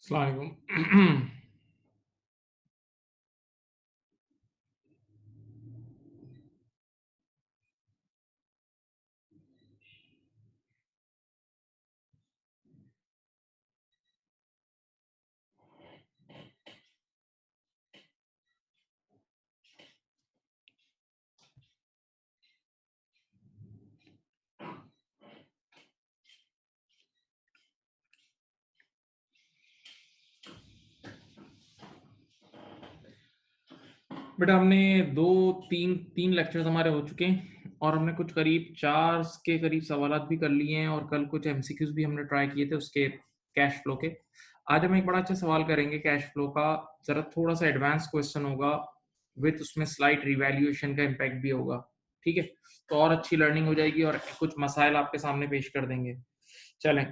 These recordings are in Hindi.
अस्सलाम वालेकुम। बेटा हमने दो तीन तीन लेक्चर्स हमारे हो चुके हैं और हमने कुछ करीब 4 के करीब सवालात भी कर लिए हैं और कल कुछ एमसीक्यूज भी हमने ट्राई किए थे उसके कैश फ्लो के। आज हम एक बड़ा अच्छा सवाल करेंगे कैश फ्लो का। ज़रा थोड़ा-सा एडवांस क्वेश्चन होगा विथ उसमें स्लाइट रिवैल्यूएशन का इम्पैक्ट भी होगा। ठीक है? तो और अच्छी लर्निंग हो जाएगी और कुछ मसाइल आपके सामने पेश कर देंगे। चलें,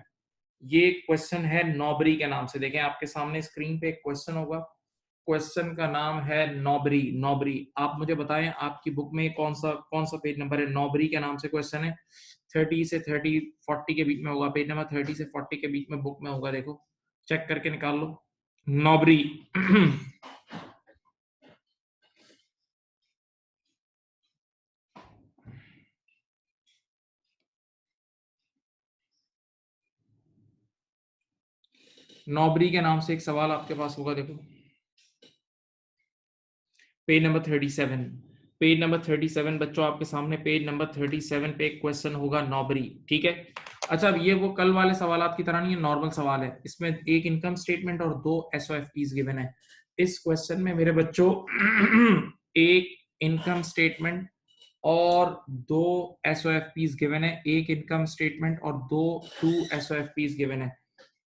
ये क्वेश्चन है नॉबरी के नाम से। देखें आपके सामने स्क्रीन पे एक क्वेश्चन होगा। क्वेश्चन का नाम है नॉबरी। नॉबरी, आप मुझे बताएं आपकी बुक में कौन सा पेज नंबर है? नॉबरी के नाम से क्वेश्चन है। 30 से 30 40 के बीच में होगा, पेज नंबर 30 से 40 के बीच में बुक में होगा। देखो, चेक करके निकाल लो। नॉबरी। नॉबरी के नाम से एक सवाल आपके पास होगा। देखो, पेज नंबर 37। पेज नंबर 37 बच्चों, आपके सामने पेज नंबर 37 पे एक क्वेश्चन होगा नॉबरी। ठीक है? अच्छा, अब ये वो कल वाले सवालात की तरह नहीं है, नॉर्मल सवाल है। इसमें एक इनकम स्टेटमेंट और दो एसओएफपीज गिवन है। इस क्वेश्चन में मेरे बच्चों एक इनकम स्टेटमेंट और दो एसओएफपीज गिवन है। एक इनकम स्टेटमेंट और टू एसओएफपीज गिवन है।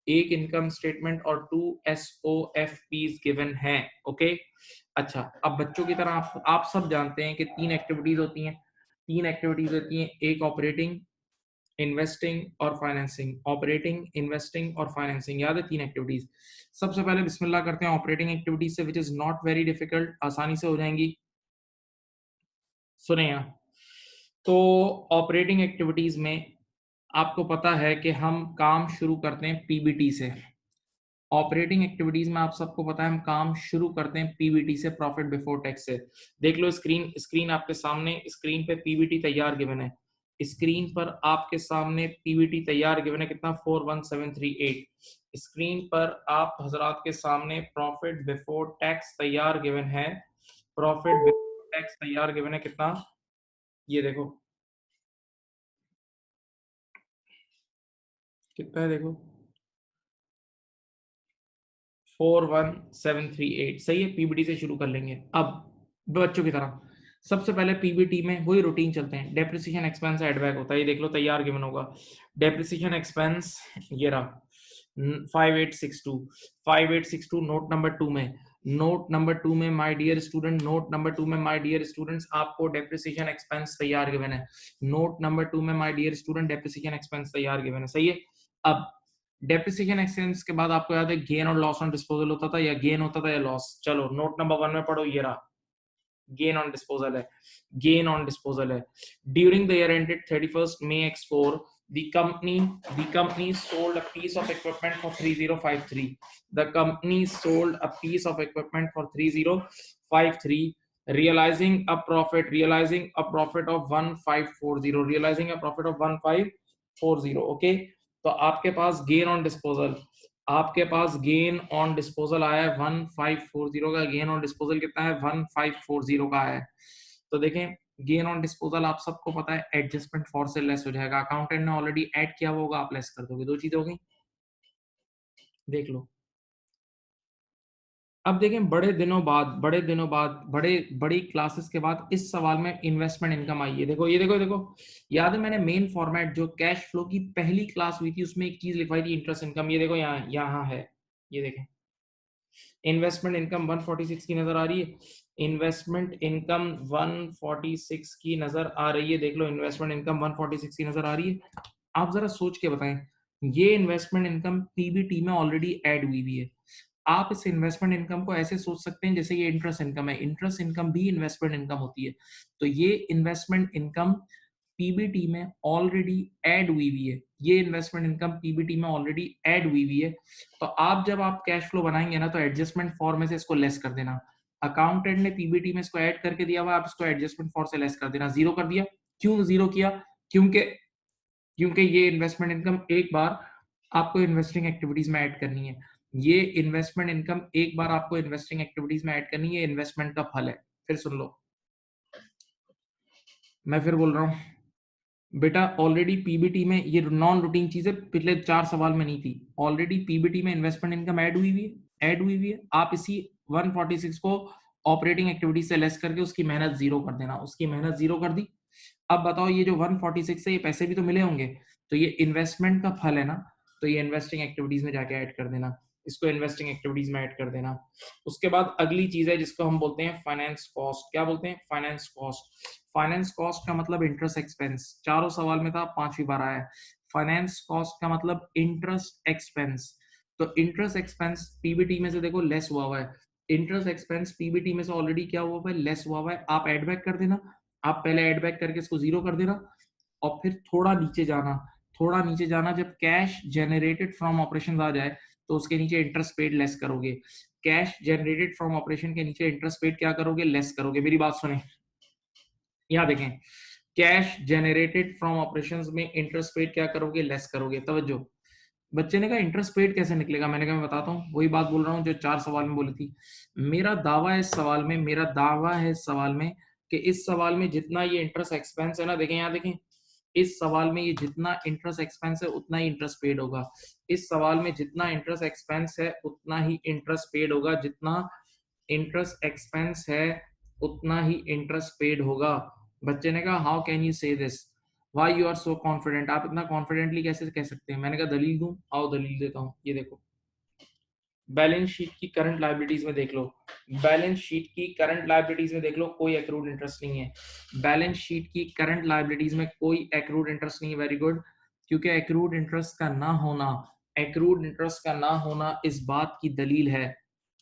एक इनकम स्टेटमेंट और टू एसओएफपीज गिवन है। ओके, अच्छा, अब बच्चों की तरह आप सब जानते हैं कि तीन एक्टिविटीज होती हैं। तीन एक्टिविटीज होती हैं, एक ऑपरेटिंग, इन्वेस्टिंग और फाइनेंसिंग। ऑपरेटिंग, इन्वेस्टिंग और फाइनेंसिंग, याद है तीन एक्टिविटीज। सबसे पहले बिस्मिल्लाह करते हैं ऑपरेटिंग एक्टिविटीज से, which is not very difficult, आसानी से हो जाएंगी। सुने यहाँ, तो ऑपरेटिंग एक्टिविटीज में आपको पता है कि हम काम शुरू करते हैं पीबीटी से। ऑपरेटिंग एक्टिविटीज में आप सबको पता है हम काम शुरू करते हैं पीबीटी से, प्रॉफिट बिफोर टैक्स से। देख लो स्क्रीन स्क्रीन आपके सामने, स्क्रीन पे पीबीटी तैयार गिवन है। स्क्रीन पर आपके सामने पीबीटी तैयार गिवन है, कितना? 41738। स्क्रीन पर आप हजरात के सामने प्रॉफिट बिफोर टैक्स तैयार गिवन है। प्रॉफिट बिफोर टैक्स तैयार गिवन है, कितना? ये देखो कितना है, देखो 41738। सही है, पीबीटी से शुरू कर लेंगे। अब बच्चों की तरह सबसे पहले पीबीटी में वही रूटीन चलते हैं। डेप्रिसिएशन एक्सपेंस ऐड बैक होता है, ये देख लो तैयार गिवन होगा। डेप्रिसिएशन एक्सपेंस ये रहा 5862। 5862 नोट नंबर 2 में। नोट नंबर 2 में my dear student, note number 2 में माय डियर स्टूडेंट्स आपको डेप्रिसिएशन एक्सपेंस तैयार गिवन है। नोट नंबर 2 में my dear student depreciation expense तैयार गिवन है। सही है। अब डेप्रिसिएशन एक्सपेंस के बाद आपको याद है गेन और लॉस ऑन डिस्पोजल होता था, या गेन होता था या लॉस। चलो नोट नंबर 1 में पढ़ो, ये रहा गेन ऑन डिस्पोजल है। गेन ऑन डिस्पोजल है। During the year ended 31st May X4, the company sold a piece of equipment for 3053. The company sold a piece of equipment for 3053, realizing a profit of 1540, realizing a profit of 1540। Okay, तो आपके पास गेन ऑन डिस्पोजल, आपके पास गेन ऑन डिस्पोजल आया है 1540 का। गेन ऑन डिस्पोजल कितना है? 1540 का है। तो देखें, गेन ऑन डिस्पोजल आप सबको पता है एडजस्टमेंट फॉर से लेस हो जाएगा। अकाउंटेंट ने ऑलरेडी ऐड किया होगा, आप लेस कर दोगे। दो चीजें हो गई, देख लो। अब देखें, बड़े बड़ी क्लासेस के बाद इस सवाल में इन्वेस्टमेंट इनकम आई है। देखो ये देखो देखो, याद है मैंने मेन फॉर्मेट जो कैश फ्लो की पहली क्लास हुई थी उसमें एक चीज लिखवाई थी, इंटरेस्ट इनकम। ये देखो यहाँ यहाँ है, ये देखें इन्वेस्टमेंट इनकम 146 की नजर आ रही है। इन्वेस्टमेंट इनकम 146 की नजर आ रही है। देख लो इन्वेस्टमेंट इनकम 146 की नजर आ रही है। आप जरा सोच के बताएं, ये इन्वेस्टमेंट इनकम पीबीटी में ऑलरेडी ऐड हुई हुई है। आप इस इन्वेस्टमेंट इनकम को ऐसे सोच सकते हैं जैसे ये इंटरेस्ट इनकम है। इंटरेस्ट इनकम भी इन्वेस्टमेंट इनकम होती है। तो ये इन्वेस्टमेंट इनकम पीबीटी में ऑलरेडी ऐड हुई हुई है, ये इन्वेस्टमेंट इनकम पीबीटी में ऑलरेडी ऐड हुई हुई है। तो आप जब आप कैश फ्लो बनाएंगे ना, तो एडजस्टमेंट फॉर में से इसको लेस कर देना। अकाउंटेंट ने पीबीटी में इसको ऐड करके दिया हुआ, आप इसको एडजस्टमेंट फॉर से लेस कर देना, जीरो कर दिया। क्यों जीरो किया? क्योंकि क्योंकि ये इन्वेस्टमेंट इनकम एक बार आपको इन्वेस्टिंग एक्टिविटीज में ऐड करनी है। ये इन्वेस्टमेंट इनकम एक बार आपको इन्वेस्टिंग एक्टिविटीज में ऐड करनी है, इन्वेस्टमेंट का फल है। फिर सुन लो, मैं फिर बोल रहा हूँ बेटा, ऑलरेडी पीबीटी में ये नॉन रूटीन चीजें पिछले 4 सवाल में नहीं थी। ऑलरेडी पीबीटी में इन्वेस्टमेंट इनकम ऐड हुई हुई है, ऐड हुई हुई है। आप इसी 146 को ऑपरेटिंग एक्टिविटी से लेस करके उसकी मेहनत जीरो कर देना, उसकी मेहनत जीरो कर दी। अब बताओ, ये जो 146 है, ये पैसे भी तो मिले होंगे, तो ये इन्वेस्टमेंट का फल है ना, तो ये इन्वेस्टिंग एक्टिविटीज में जाके ऐड कर देना, इसको इन्वेस्टिंग एक्टिविटीज में ऐड कर देना। उसके बाद अगली चीज है जिसको हम बोलते हैं फाइनेंस कॉस्ट। क्या बोलते हैं? Finance cost. फाइनेंस कॉस्ट का मतलब इंटरेस्ट एक्सपेंस, चारों सवाल में था, 5वीं बार आया है। फाइनेंस कॉस्ट का मतलब इंटरेस्ट एक्सपेंस। तो इंटरेस्ट एक्सपेंस पीबीटी में से देखो लेस हुआ हुआ है, इंटरेस्ट एक्सपेंस पीबीटी में से ऑलरेडी क्या हुआ हुआ है? लेस हुआ हुआ है। आप एड बैक कर देना, आप पहले एड बैक करके इसको जीरो कर देना, और फिर थोड़ा नीचे जाना, थोड़ा नीचे जाना, जब कैश जनरेटेड फ्रॉम ऑपरेशन आ जाए तो उसके नीचे इंटरेस्ट पेड लेस करोगे। कैश जनरेटेड फ्रॉम ऑपरेशन के नीचे इंटरेस्ट पेड क्या करोगे? लेस करोगे। मेरी बात सुने, यहाँ देखें, कैश जनरेटेड फ्रॉम ऑपरेशंस में इंटरेस्ट पेड क्या करोगे? लेस करोगे। तवज्जो, बच्चे ने कहा इंटरेस्ट पेड कैसे निकलेगा? मैंने कहा मैं बताता हूँ, वही बात बोल रहा हूँ जो 4 सवाल में बोली थी। मेरा दावा है इस सवाल में, मेरा दावा है इस सवाल में कि इस सवाल में जितना ये इंटरेस्ट एक्सपेंस है ना, देखें यहाँ देखें, इस सवाल में ये जितना इंटरेस्ट एक्सपेंस है उतना ही इंटरेस्ट पेड होगा। इस सवाल में जितना इंटरेस्ट एक्सपेंस है उतना ही इंटरेस्ट पेड होगा, जितना इंटरेस्ट एक्सपेंस है उतना ही इंटरेस्ट पेड होगा। बच्चे ने कहा how can you say this, why you are so confident, आप इतना कॉन्फिडेंटली कैसे कह सकते हैं? मैंने कहा दलील दूं, आओ दलील देता हूं। ये देखो, बैलेंस शीट की करंट लायबिलिटीज में देख लो, बैलेंस शीट की करंट लायबिलिटीज में देख लो, कोई एक्रूड इंटरेस्ट नहीं है। बैलेंस शीट की करंट लायबिलिटीज में कोई एक्रूड इंटरेस्ट नहीं है। वेरी गुड, क्योंकि एक्रूड इंटरेस्ट का ना होना, एक्रूड इंटरेस्ट का ना होना इस बात की दलील है,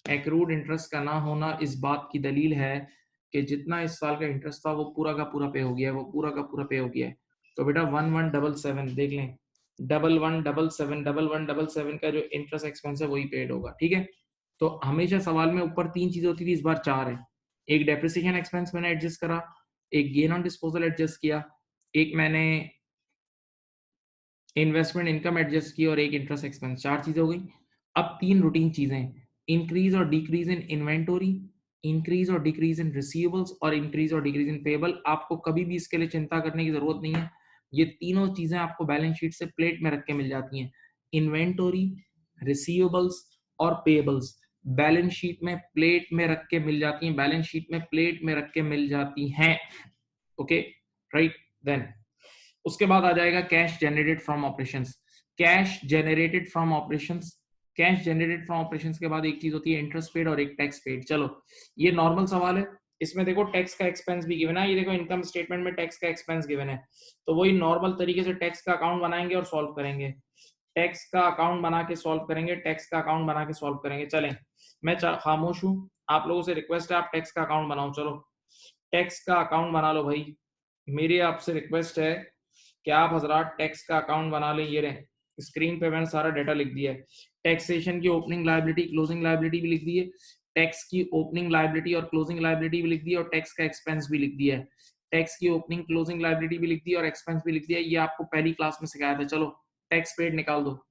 एक्रूड इंटरेस्ट का ना होना इस बात की दलील है कि जितना इस साल का इंटरेस्ट था वो पूरा का पूरा पे हो गया है, वो पूरा का पूरा पे हो गया है। तो बेटा 1177 देख लें, 1177 का जो इंटरेस्ट एक्सपेंस है वही पेड होगा। ठीक है, तो हमेशा सवाल में ऊपर 3 चीजें होती थी, इस बार 4 है। एक डेप्रिसिएशन एक्सपेंस मैंने एडजस्ट करा, एक गेन ऑन डिस्पोजल एडजस्ट किया, एक मैंने इन्वेस्टमेंट इनकम एडजस्ट की, और एक इंटरेस्ट एक्सपेंस। 4 चीजें हो गई। अब 3 रूटीन चीजें, इंक्रीज और डिक्रीज इन इन्वेंटोरी, इंक्रीज और डिक्रीज इन रिसीवेबल्स, और इंक्रीज और डिक्रीज इन पेबल। आपको कभी भी इसके लिए चिंता करने की जरूरत नहीं है, ये तीनों चीजें आपको बैलेंस शीट से प्लेट में रख के मिल जाती हैं। इन्वेंटोरी, रिसीवेबल्स और पेबल्स बैलेंस शीट में प्लेट में रख के मिल जाती हैं, बैलेंस शीट में प्लेट में रख के मिल जाती हैं। Okay, right. देन उसके बाद आ जाएगा cash generated from operations. Cash generated from operations, cash generated from operations के बाद एक चीज होती है इंटरेस्ट पेड और एक टैक्स पेड। चलो, ये नॉर्मल सवाल है, इसमें देखो टैक्स का एक्सपेंस भी गिवन है। ये देखो इनकम स्टेटमेंट में टैक्स का एक्सपेंस गिवन है, तो वही नॉर्मल तरीके से टैक्स का अकाउंट बनाएंगे और सॉल्व करेंगे। टैक्स का अकाउंट बना के सॉल्व करेंगे, टैक्स का अकाउंट बना के सॉल्व करेंगे। चलें, मैं खामोश हूं, आप लोगों से रिक्वेस्ट है आप टैक्स का अकाउंट बनाओ। चलो, टैक्स का अकाउंट बना लो भाई, मेरी आपसे रिक्वेस्ट है कि आप हजरात टैक्स का अकाउंट बना लें। ये रहे स्क्रीन पे मैंने सारा डाटा लिख दिया है। टैक्सेशन की ओपनिंग लायबिलिटी, क्लोजिंग लायबिलिटी भी लिख दी है, टैक्स की ओपनिंग लायबिलिटी और क्लोजिंग लायबिलिटी भी लिख दी है, और टैक्स का एक्सपेंस भी लिख दिया है। टैक्स की ओपनिंग क्लोजिंग लायबिलिटी भी लिख दी है और एक्सपेंस भी लिख दिया है। ये आपको पहली क्लास में सिखाया था। चलो, टैक्स पेड निकाल दो।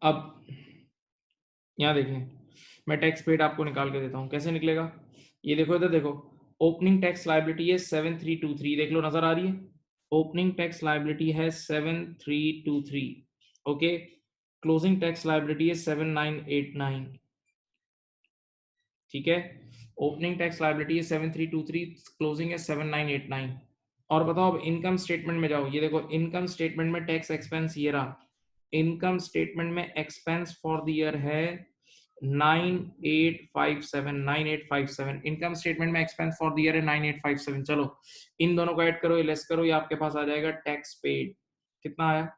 अब यहाँ देखें, मैं टैक्स पेड आपको निकाल के देता हूँ, कैसे निकलेगा? ये देखो, इधर देखो, ओपनिंग टैक्स लायबिलिटी है 7323, देख लो नजर आ रही है, ओपनिंग टैक्स लायबिलिटी है 7323, ओके। क्लोजिंग टैक्स लायबिलिटी है 7989, ठीक है। ओपनिंग टैक्स लायबिलिटी है 7323, क्लोजिंग है 7989। और बताओ, अब इनकम स्टेटमेंट में जाओ, ये देखो इनकम स्टेटमेंट में टैक्स एक्सपेंस ये रहा, इनकम स्टेटमेंट में एक्सपेंस फॉर द ईयर है 9857, इनकम स्टेटमेंट में एक्सपेंस फॉर द ईयर है 9857। चलो इन दोनों को ऐड करो, ये लेस करो, ये आपके पास आ जाएगा टैक्स पेड, कितना आया?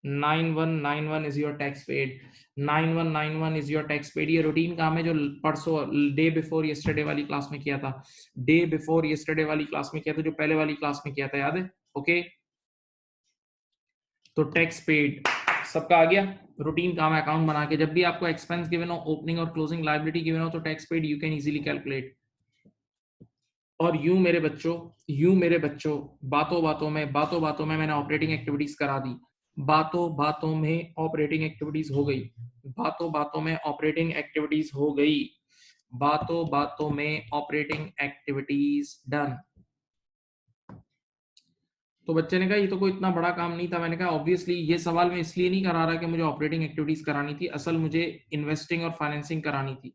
9191 is your tax paid, 9191 is your tax paid. ये रूटीन काम है जो परसों डे बिफोर यस्टरडे वाली क्लास में किया था, डे बिफोर यस्टरडे वाली क्लास में किया था, जो पहले वाली क्लास में किया था, याद है? ओके, तो टैक्स पेड सबका आ गया। रूटीन काम है अकाउंट बना के, जब भी आपको एक्सपेंस गिवन हो, ओपनिंग और क्लोजिंग लायबिलिटी गिवन हो, तो tax paid you can easily calculate. और यूं मेरे बच्चों, बातों बातों में मैंने ऑपरेटिंग एक्टिविटीज करा दी, बातों बातों में ऑपरेटिंग एक्टिविटीज हो गई, बातों बातों में ऑपरेटिंग एक्टिविटीज हो गई, बातों बातों में ऑपरेटिंग एक्टिविटीज डन। तो बच्चे ने कहा ये तो कोई इतना बड़ा काम नहीं था। मैंने कहा ऑब्वियसली ये सवाल मैं इसलिए नहीं करा रहा कि मुझे ऑपरेटिंग एक्टिविटीज करानी थी, असल मुझे इन्वेस्टिंग और फाइनेंसिंग करानी थी।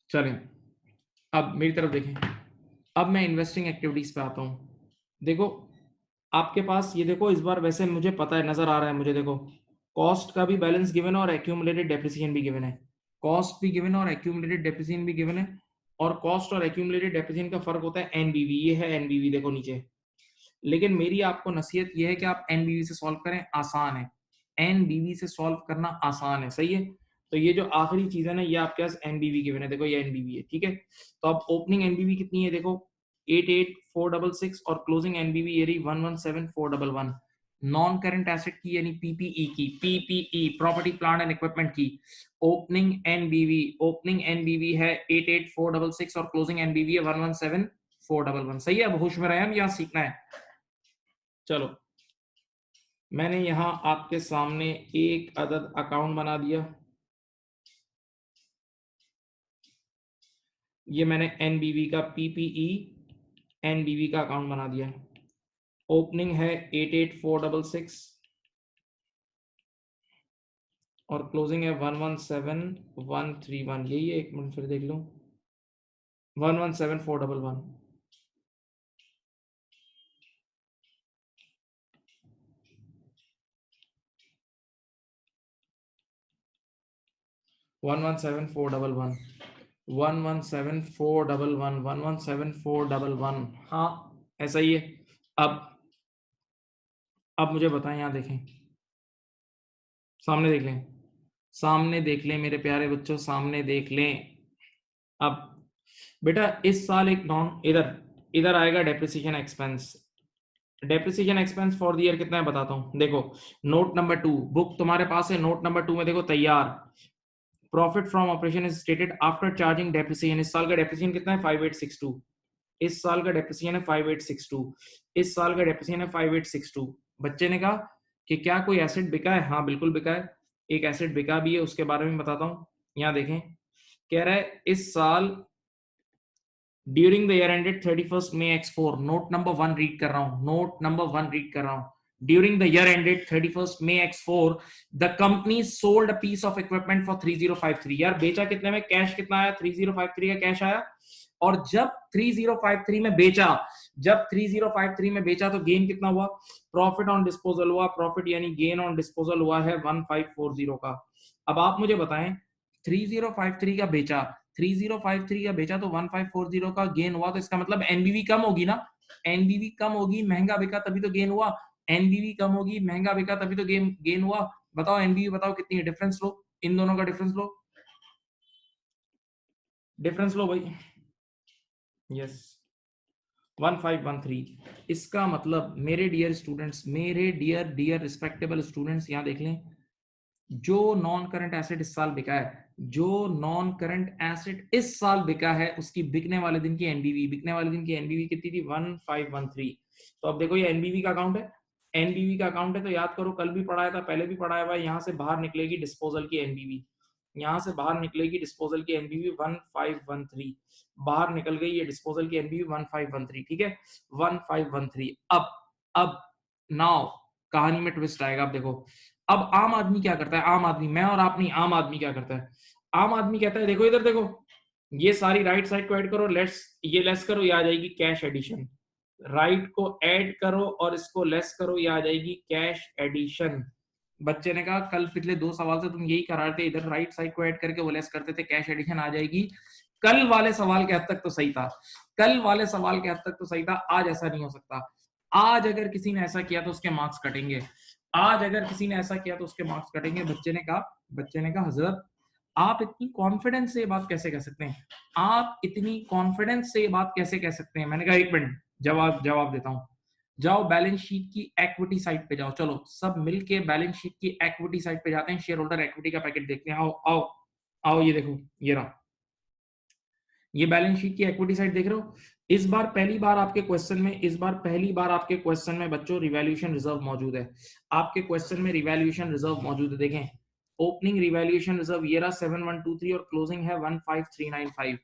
चलें, अब मेरी तरफ देखें, अब मैं इन्वेस्टिंग एक्टिविटीज पे आता हूँ। देखो आपके पास ये देखो, इस बार वैसे मुझे पता है, नजर आ रहा है मुझे, देखो कॉस्ट का भी बैलेंस गिवन है और एक्यूमुलेटेड डेप्रिसिएशन भी गिवन है, कॉस्ट भी गिवन है और एक्यूमुलेटेड डेप्रिसिएशन भी गिवन है। और कॉस्ट और एक्यूमुलेटेड डेप्रिसिएशन का फर्क होता है एनबीवी, ये है एनबीवी देखो नीचे। लेकिन मेरी आपको नसीहत ये है कि आप एनबीवी से सॉल्व करें, आसान है, एनबीवी से सॉल्व करना आसान है, सही है। तो ये जो आखिरी चीज है ना, ये आपके पास एनबीवी गिवन है, देखो ये एनबीवी है, ठीक है। तो अब ओपनिंग एनबीवी कितनी है, देखो 88466, और क्लोजिंग एनबीवी ये रही 117411। नॉन करंट एसेट की यानी पीपीई की, PPE property plant and equipment की ओपनिंग एनबीवी है 88466 और क्लोजिंग एनबीवी है 117411। सही है, अब होश में रहे हम, यहाँ सीखना है। चलो मैंने यहां आपके सामने एक अदद अकाउंट बना दिया, ये मैंने एनबीवी का पीपीई एनबीवी का अकाउंट बना दिया। ओपनिंग है 88466 और क्लोजिंग है 117131, यही है, एक मिनट फिर देख लो, 117411। 117411, 117411, 117411, हाँ ऐसा ही है। अब मुझे बताएं, यहाँ देखें, सामने देख लें, सामने देख लें मेरे प्यारे बच्चों, सामने देख लें। अब बेटा इस साल एक नॉन, इधर इधर आएगा depreciation expense, depreciation expense for the year कितना है बताता हूं, देखो नोट नंबर 2, बुक तुम्हारे पास है, नोट नंबर 2 में देखो तैयार, profit from operation is stated after charging depreciation. इस साल का डेप्रिसिएशन कितना है 5862, इस साल का डेप्रिसिएशन है 5862, इस साल का डेप्रिसिएशन है 5862। बच्चे ने कहा कि क्या कोई एसेट बिका है, हाँ बिल्कुल बिका है, एक एसेट बिका भी है, उसके बारे में बताता हूं। यहाँ देखें, कह रहा है इस साल during the year ended 31st May X4, note number 1 read कर रहा हूं, नोट नंबर 1 रीड कर रहा हूं। During the year ended 31st May X4, the company sold a piece of equipment for 3053। यार बेचा कितने में, कैश कितना आया, 3053 का कैश आया। और जब 3053 में बेचा, जब 3053 में बेचा तो गेन कितना हुआ, प्रॉफिट ऑन डिस्पोजल हुआ, प्रॉफिट यानी गेन ऑन डिस्पोजल हुआ है 1540 का। अब आप मुझे बताएं 3053 का बेचा, 3053 का बेचा तो 1540 का गेन हुआ, तो इसका मतलब एनबीवी कम होगी ना, एनबीवी कम होगी, महंगा बिका तभी तो गेन हुआ, एनबीवी कम होगी, महंगा बिका तभी तो गेन हुआ। बताओ एनबीवी बताओ कितनी है, डिफरेंस लो, इन दोनों का डिफरेंस लो, डिफरेंस लो भाई, यस 1513। इसका मतलब मेरे डियर स्टूडेंट्स, मेरे डियर रिस्पेक्टेबल स्टूडेंट्स, यहाँ देख लें, जो नॉन करंट एसेट इस साल बिका है, जो नॉन करंट एसेट इस साल बिका है, उसकी बिकने वाले दिन की एनबीवी, बिकने वाले दिन की एनबीवी कितनी थी? 1513। तो अब देखो ये एनबीवी का अकाउंट है, एनबीवी का अकाउंट है, तो याद करो कल भी पढ़ाया था, पहले भी पढ़ाया हुआ है, यहाँ से बाहर निकलेगी डिस्पोजल की एनबीवी, यहाँ से बाहर निकलेगी डिस्पोजल की एनबीवी 1513, बाहर निकल गई ये डिस्पोजल की एनबीवी 1513, ठीक है, 1513। अब नाउ कहानी में ट्विस्ट आएगा। अब देखो, अब आम आदमी क्या करता है, आम आदमी, मैं और आप नहीं, आम आदमी क्या करता है? आम आदमी कहता है देखो इधर देखो, ये सारी राइट साइड को ऐड करो, लेट्स ये लेस करो, ये आ जाएगी कैश एडिशन, राइट को ऐड करो और इसको लेस करो, ये आ जाएगी कैश एडिशन। बच्चे ने कहा कल पिछले 2 सवाल से तुम यही करा रहे थे, इधर राइट साइड को ऐड करके वो लेस करते थे, कैश एडिशन आ जाएगी। कल वाले सवाल के हद तक तो सही था, कल वाले सवाल के हद तक तो सही था, आज ऐसा नहीं हो सकता। आज अगर किसी ने ऐसा किया तो उसके मार्क्स कटेंगे, आज अगर किसी ने ऐसा किया तो उसके मार्क्स कटेंगे। बच्चे ने कहा हजरत आप इतनी कॉन्फिडेंस से ये बात कैसे कह सकते हैं, आप इतनी कॉन्फिडेंस से ये बात कैसे कह सकते हैं? मैंने कहा एक मिनट, जवाब देता हूं। जाओ बैलेंस शीट की इक्विटी साइड पे जाओ, चलो सब मिलके बैलेंस शीट की इक्विटी साइड पे जाते हैं, शेयर होल्डर इक्विटी का पैकेट देखते हैं। आओ आओ आओ, ये देखो, ये रहा, ये बैलेंस शीट की इक्विटी साइड देख रहे हो। इस बार पहली बार आपके क्वेश्चन में, इस बार पहली बार आपके क्वेश्चन में बच्चों रिवैल्यूएशन रिजर्व मौजूद है, आपके क्वेश्चन में रिवैल्यूएशन रिजर्व मौजूद है। देखें, ओपनिंग रिवैल्यूएशन रिजर्व ये रहा 7123 और क्लोजिंग है 15395।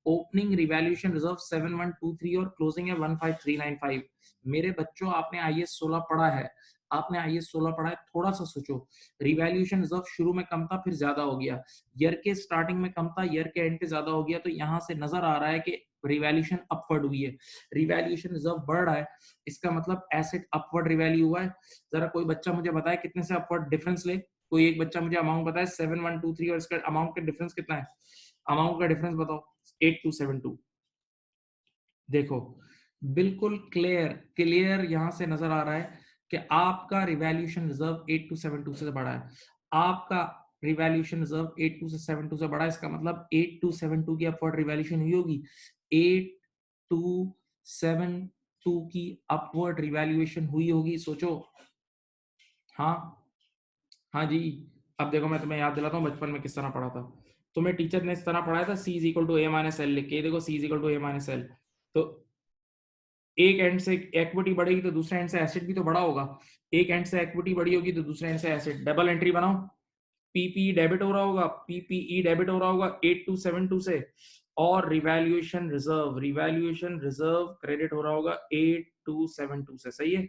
ओपनिंग रिवैल्यूएशन रिजर्व 7123 और क्लोजिंग है 15395। मेरे बच्चों आपने आईएएस 16 पढ़ा है, आपने आईएएस 16 पढ़ा है, थोड़ा सा सोचो, रिवैल्यूएशन रिजर्व शुरू में कम था फिर ज्यादा हो गया, ईयर के स्टार्टिंग में कम था, ईयर के एंड पे ज्यादा हो गया, तो यहां से नजर आ रहा है कि रिवैल्यूएशन अपवर्ड हुई है, रिवैल्यूएशन रिजर्व बढ़ रहा है, इसका मतलब एसेट अपवर्ड रिवैल्यू हुआ है। जरा कोई बच्चा मुझे बताए कितने से अपवर्ड डिफरेंस ले, कोई एक बच्चा मुझे अमाउंट बताए, 7123 और इसका अमाउंट का डिफरेंस कितना है, अमाउंट का डिफरेंस बताओ। 8272। देखो बिल्कुल क्लियर क्लियर यहां से नजर आ रहा है कि आपका रिवैल्यूएशन रिजर्व 8272 से बढ़ा है, आपका रिवैल्यूएशन रिजर्व 82 से 72 से बढ़ा है, इसका मतलब 8272 की अपवर्ड रिवैल्यूएशन हुई होगी, 8272 की अपवर्ड रिवैल्यूएशन हुई होगी, सोचो। हाँ, हाँ जी। अब देखो मैं तुम्हें याद दिलाता हूँ बचपन में किस तरह पढ़ा था, तुम्हें टीचर ने इस तरह पढ़ाया था, C is equal to A minus L लिख के, देखो C is equal to A minus L, तो एक एंड से इक्विटी बढ़ेगी तो दूसरे एंड से एसेट भी तो बड़ा होगा, एक एंड से इक्विटी बढ़ी होगी तो दूसरे एंड से एसेट, डबल एंट्री बनाओ, पीपीई डेबिट हो रहा होगा, पीपीई डेबिट हो रहा होगा 8272 से, और रिवैल्यूएशन रिजर्व क्रेडिट हो रहा होगा 8272 से, सही है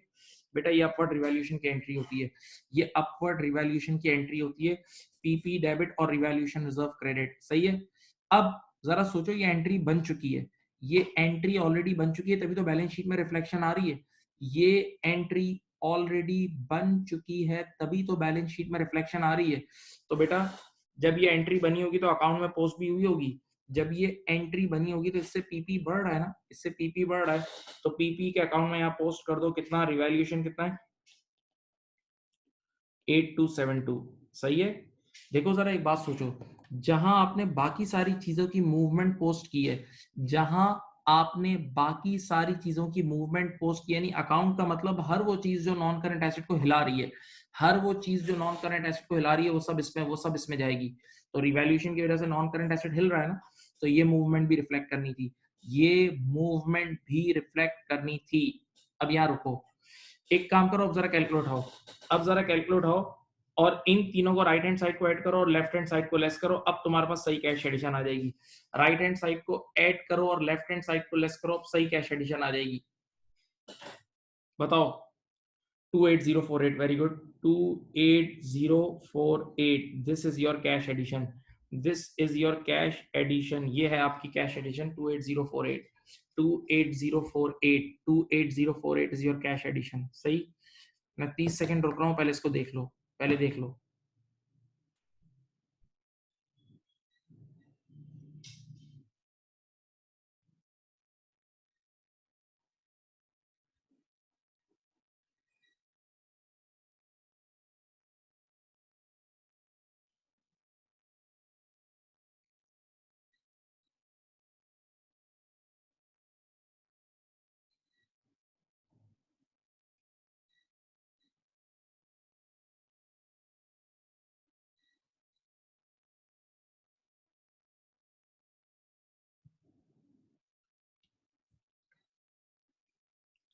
बेटा, ये अपवर्ड रिवैल्यूएशन की एंट्री होती है, ये अपवर्ड रिवैल्यूएशन की एंट्री होती है, पीपी डेबिट और रिवैल्यूएशन रिजर्व क्रेडिट, सही है। अब जरा सोचो ये एंट्री बन चुकी है, ये एंट्री ऑलरेडी बन चुकी है, तभी तो बैलेंस शीट में रिफ्लेक्शन आ रही है, ये एंट्री ऑलरेडी बन चुकी है तभी तो बैलेंस शीट में रिफ्लेक्शन आ रही है। तो बेटा जब ये एंट्री बनी होगी तो अकाउंट में पोस्ट भी हुई होगी, जब ये एंट्री बनी होगी तो इससे पीपी बढ़ रहा है ना, इससे पीपी बढ़ रहा है, तो पीपी के अकाउंट में यहाँ पोस्ट कर दो, कितना रिवैल्यूएशन कितना है, 8272, सही है। देखो जरा एक बात सोचो, जहां आपने बाकी सारी चीजों की मूवमेंट पोस्ट की है, जहां आपने बाकी सारी चीजों की मूवमेंट पोस्ट की, यानी अकाउंट का मतलब हर वो चीज जो नॉन करंट एसेट को हिला रही है, हर वो चीज जो नॉन करंट एसेट को हिला रही है वो सब इसमें जाएगी, तो रिवैल्यूएशन की वजह से नॉन करंट एसेट हिल रहा है ना, तो ये मूवमेंट भी रिफ्लेक्ट करनी थी, ये मूवमेंट भी रिफ्लेक्ट करनी थी। अब यहाँ रुको, एक काम करो, अब जरा कैलकुलेट हो, अब जरा कैलकुलेट हो, और इन तीनों को राइट हैंड साइड को ऐड करो और लेफ्ट हैंड साइड को लेस करो, अब तुम्हारे पास सही कैश एडिशन आ जाएगी, राइट हैंड साइड को ऐड करो और लेफ्ट हैंड साइड को लेस करो, अब सही कैश एडिशन आ जाएगी, बताओ। 28048, very good, 28048, this is your cash addition, this is your cash addition, ये है आपकी cash addition 28048, 28048, 28048 is your cash addition, सही। मैं 30 सेकंड रुक रहा हूँ, पहले इसको देख लो, पहले देख लो।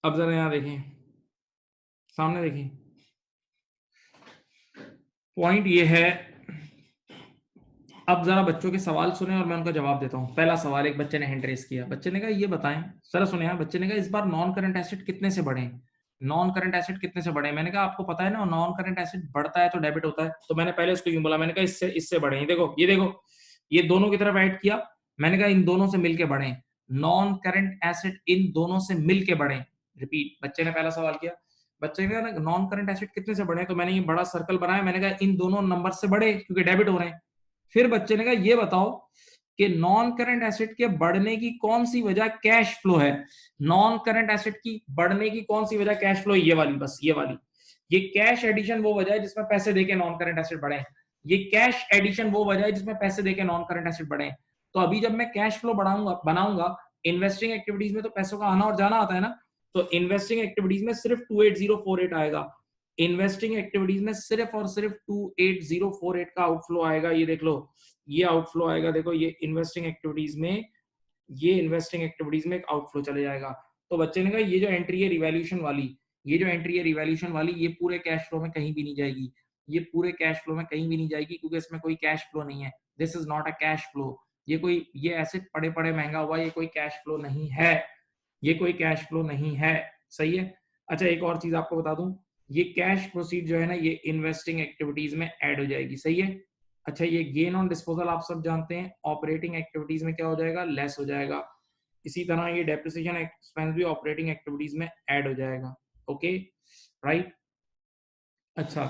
अब जरा यहाँ देखें, सामने देखें, पॉइंट ये है। अब जरा बच्चों के सवाल सुने और मैं उनका जवाब देता हूँ। पहला सवाल, एक बच्चे ने हैंड रेस किया। बच्चे ने कहा ये बताएं, जरा सुने यहाँ। बच्चे ने कहा इस बार नॉन करंट एसेट कितने से बढ़े? नॉन करंट एसेट कितने से बढ़े? मैंने कहा आपको पता है ना, नॉन करंट एसेट बढ़ता है तो डेबिट होता है। तो मैंने पहले उसको यूं बोला, मैंने कहा इससे इससे बढ़े। ये देखो, ये देखो, ये दोनों की तरफ ऐड किया। मैंने कहा इन दोनों से मिलके बढ़े। नॉन करंट एसेट इन दोनों से मिलके बढ़े। रिपीट, बच्चे ने पहला सवाल किया। बच्चे ने कहा नॉन करंट एसेट कितने से बढ़े? तो मैंने ये बड़ा सर्कल बनाया, मैंने कहा इन दोनों नंबर से बढ़े क्योंकि डेबिट हो रहे हैं। फिर बच्चे ने कहा ये बताओ कि नॉन करंट एसेट के बढ़ने की कौन सी वजह कैश फ्लो है? नॉन करंट एसेट की बढ़ने की कौन सी वजह कैश फ्लो है? ये वाली, बस ये वाली। ये कैश एडिशन वो वजह है जिसमें पैसे देके नॉन करंट एसेट बढ़े। ये कैश एडिशन वो वजह है जिसमें पैसे देके नॉन करंट एसेट बढ़े। तो अभी जब मैं कैश फ्लो बढ़ाऊंगा बनाऊंगा, इन्वेस्टिंग एक्टिविटीज में तो पैसों का आना और जाना आता है ना, तो इन्वेस्टिंग एक्टिविटीज में सिर्फ 28048 आएगा। इन्वेस्टिंग एक्टिविटीज में सिर्फ और सिर्फ 28048 का आउटफ्लो आएगा। ये देख लो, ये आउटफ्लो आएगा। देखो ये इन्वेस्टिंग एक्टिविटीज में, ये इन्वेस्टिंग एक्टिविटीज में एक आउटफ्लो चले जाएगा। तो बच्चे ने कहा ये जो एंट्री है रिवैल्यूएशन वाली, ये जो एंट्री है रिवैल्यूएशन वाली, ये पूरे कैश फ्लो में कहीं भी नहीं जाएगी। ये पूरे कैश फ्लो में कहीं भी नहीं जाएगी क्योंकि इसमें कोई कैश फ्लो नहीं है। This is not a cash flow. ये कोई, ये ऐसे पड़े पड़े महंगा हुआ, ये कोई कैश फ्लो नहीं है। ये कोई कैश फ्लो नहीं है। सही है। अच्छा, एक और चीज आपको बता दूं, ये कैश प्रोसीड जो है ना, ये इन्वेस्टिंग एक्टिविटीज में ऐड हो जाएगी। सही है। अच्छा, ये गेन ऑन डिस्पोजल आप सब जानते हैं, ऑपरेटिंग एक्टिविटीज में क्या हो जाएगा? लेस हो जाएगा। इसी तरह ये डेप्रिसिएशन एक्सपेंस भी ऑपरेटिंग एक्टिविटीज में ऐड हो जाएगा। Okay, right. अच्छा,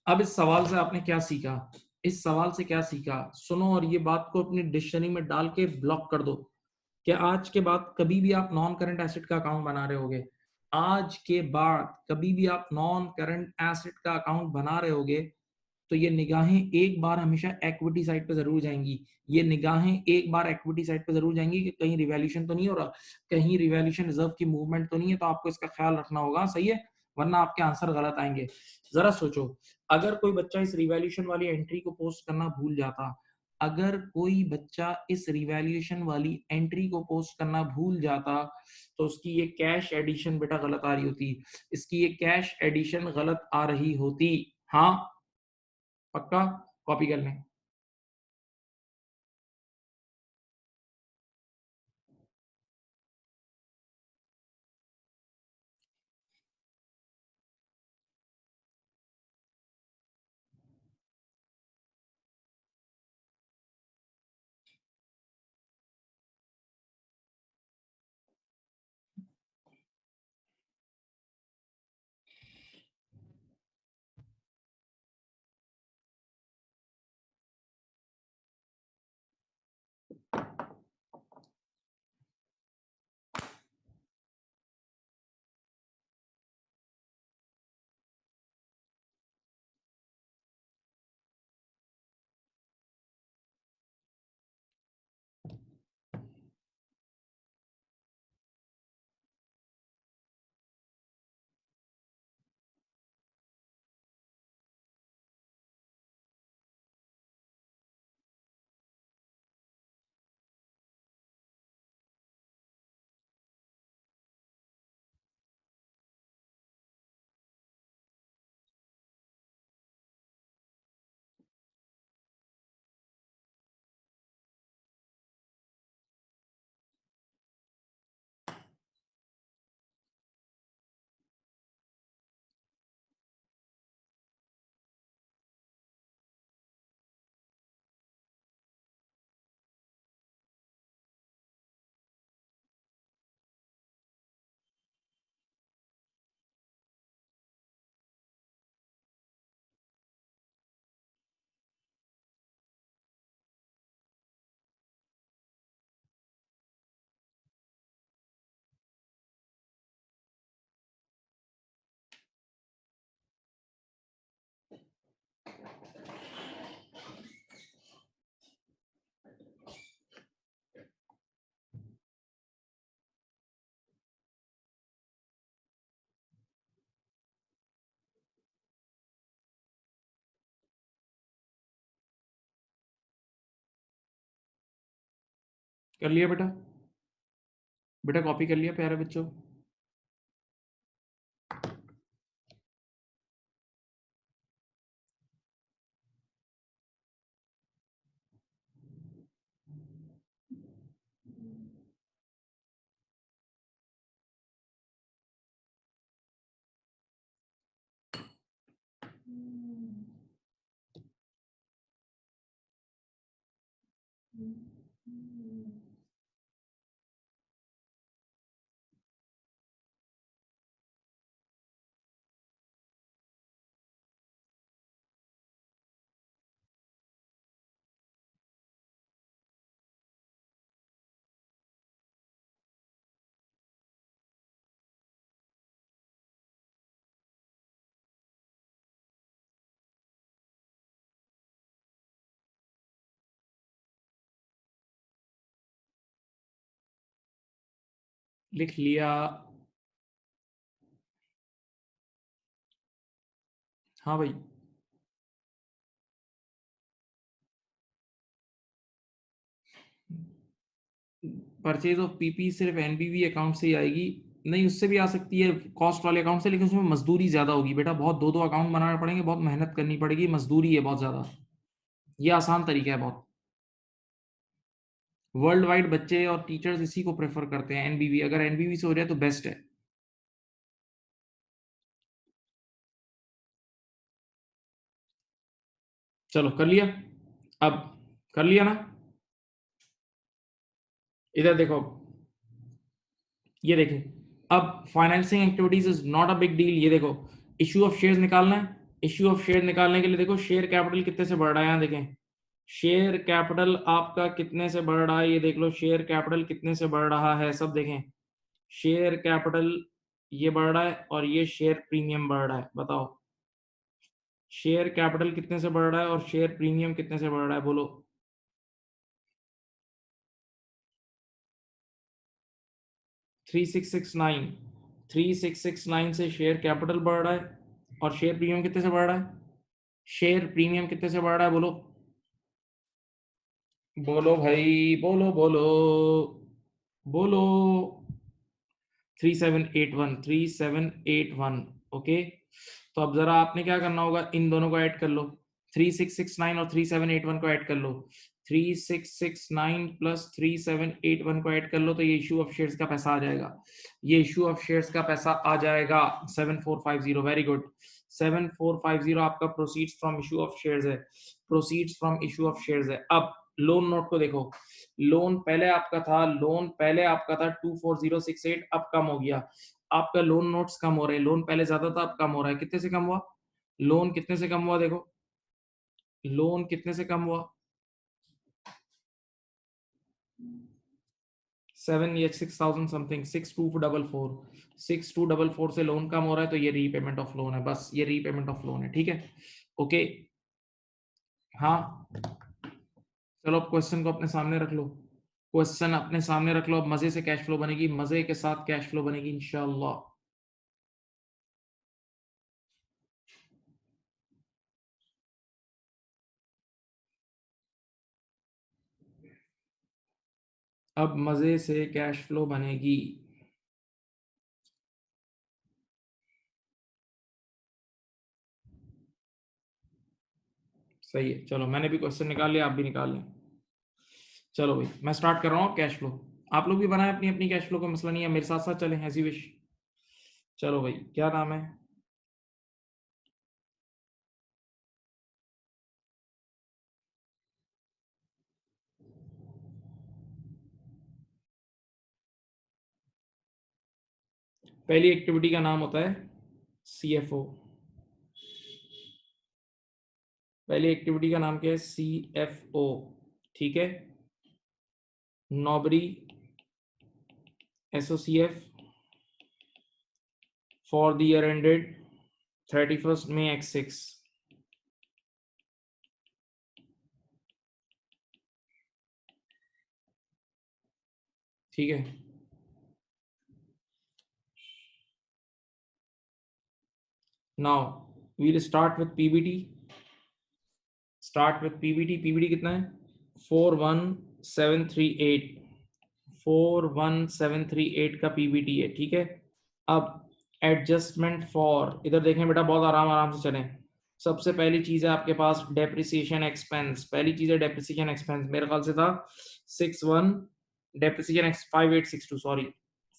अब इस सवाल से आपने क्या सीखा? इस सवाल से क्या सीखा सुनो, और ये बात को अपनी डिक्शनरी में डाल के ब्लॉक कर दो कि आज के बाद कभी भी आप नॉन करंट एसेट का अकाउंट बना रहे होगे, आज के बाद कभी भी आप नॉन करंट एसेट का अकाउंट बना रहे होगे, तो ये निगाहें एक बार हमेशा इक्विटी साइड पे जरूर जाएंगी। ये निगाहें एक बार इक्विटी साइड पे जरूर जाएंगी कि कहीं रिवैल्यूएशन तो नहीं हो रहा, कहीं रिवैल्यूएशन रिजर्व की मूवमेंट तो नहीं है। तो आपको इसका ख्याल रखना होगा। सही है, वरना आपके आंसर गलत आएंगे। जरा सोचो, अगर कोई बच्चा इस रिवैल्यूएशन वाली एंट्री को पोस्ट करना भूल जाता, अगर कोई बच्चा इस रिवैल्यूएशन वाली एंट्री को पोस्ट करना भूल जाता, तो उसकी ये कैश एडिशन बेटा गलत आ रही होती। इसकी ये कैश एडिशन गलत आ रही होती। हाँ, पक्का कॉपी कर लें। कर लिया बेटा? बेटा कॉपी कर लिया प्यारे बच्चों? लिख लिया। हाँ भाई, परचेज ऑफ पीपी सिर्फ एनबीवी अकाउंट से ही आएगी। नहीं, उससे भी आ सकती है, कॉस्ट वाले अकाउंट से, लेकिन उसमें मजदूरी ज्यादा होगी बेटा, बहुत दो अकाउंट बनाने पड़ेंगे, बहुत मेहनत करनी पड़ेगी, मजदूरी है बहुत ज्यादा। ये आसान तरीका है बहुत। वर्ल्ड वाइड बच्चे और टीचर्स इसी को प्रेफर करते हैं, एनबीवी। अगर एनबीवी से हो जाए तो बेस्ट है। चलो कर लिया। अब कर लिया ना। इधर देखो, ये देखें। अब financing activities is not a big deal. ये देखो, इश्यू ऑफ शेयर्स निकालना है। इश्यू ऑफ शेयर निकालने के लिए देखो, शेयर कैपिटल कितने से बढ़ रहा है, यहाँ देखें। शेयर कैपिटल आपका कितने से बढ़ रहा है, ये देख लो। शेयर कैपिटल कितने से बढ़ रहा है, सब देखें। शेयर कैपिटल ये बढ़ रहा है, और ये शेयर प्रीमियम बढ़ रहा है। बताओ, शेयर कैपिटल कितने से बढ़ रहा है और शेयर प्रीमियम कितने से बढ़ रहा है, बोलो। 3669। 3669 से शेयर कैपिटल बढ़ रहा है, और शेयर प्रीमियम कितने से बढ़ रहा है? शेयर प्रीमियम कितने से बढ़ रहा है, बोलो। बोलो भाई, बोलो बोलो बोलो। 3781, 3781। ओके, तो अब जरा आपने क्या करना होगा, इन दोनों को ऐड कर लो। 3669 और 3781 को ऐड कर लो। 3669 प्लस 3781 को ऐड कर लो, तो ये इशू ऑफ शेयर्स का पैसा आ जाएगा। ये इशू ऑफ शेयर्स का पैसा आ जाएगा 7450। Very good. 7450 आपका proceeds from issue of shares है। Proceeds from issue of shares है। अब लोन नोट को देखो। लोन पहले आपका था 24068, अब कम हो गया। आपका लोन नोट्स कम हो रहे हैं। लोन पहले ज्यादा था, अब कम हो रहा है। कितने से कम हुआ? लोन कितने से कम हुआ, देखो। लोन कितने से कम हुआ? 7 या 6000 समथिंग, 6244। 6244 से लोन कम हो रहा है, तो ये रीपेमेंट ऑफ लोन है। बस ये रीपेमेंट ऑफ लोन है, ठीक है। ओके। हाँ, चलो अब क्वेश्चन को अपने सामने रख लो। क्वेश्चन अपने सामने रख लो। अब मजे से कैश फ्लो बनेगी, मजे के साथ कैश फ्लो बनेगी इंशाल्लाह। अब मजे से कैश फ्लो बनेगी। सही है, चलो मैंने भी क्वेश्चन निकाल लिया, आप भी निकाल लें। चलो भाई, मैं स्टार्ट कर रहा हूँ कैश फ्लो। आप लोग भी बनाए अपनी अपनी कैश फ्लो, का मसला नहीं है, मेरे साथ साथ चलें, ऐसी विश। चलो भाई, क्या नाम है? पहली एक्टिविटी का नाम होता है सीएफओ। पहली एक्टिविटी का नाम क्या है? सीएफओ। ठीक है। नौबरी SOCF for the year ended 31 May X6। ठीक है। Now we'll start with PBT. Start with PBT. PBT कितना है? 41738। 41738 का पीबीटी है, ठीक है। अब एडजस्टमेंट फॉर, इधर देखें बेटा, बहुत आराम आराम से चलें। सबसे पहली चीज है आपके पास डेप्रिसिएशन एक्सपेंस। पहली चीज है डेप्रिसिएशन एक्सपेंस, मेरे ख्याल से था 61। डेप्रिसिएशन एक्स 5862, सॉरी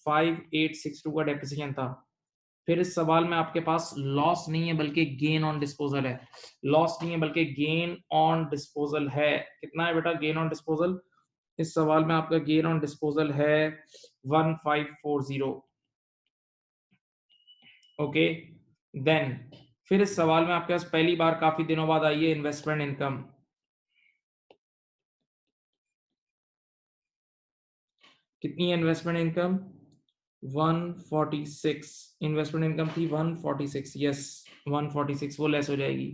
5862 का डेप्रिसिएशन था। फिर इस सवाल में आपके पास लॉस नहीं है बल्कि गेन ऑन डिस्पोजल है। लॉस नहीं है बल्कि गेन ऑन डिस्पोजल है। कितना है बेटा गेन ऑन डिस्पोजल? इस सवाल में आपका गेन ऑन डिस्पोजल है 1540। ओके, देन फिर इस सवाल में आपके पास पहली बार काफी दिनों बाद आई है इन्वेस्टमेंट इनकम। कितनी है इन्वेस्टमेंट इनकम? 146। इन्वेस्टमेंट इनकम थी 146। यस, 146 वो लेस हो जाएगी।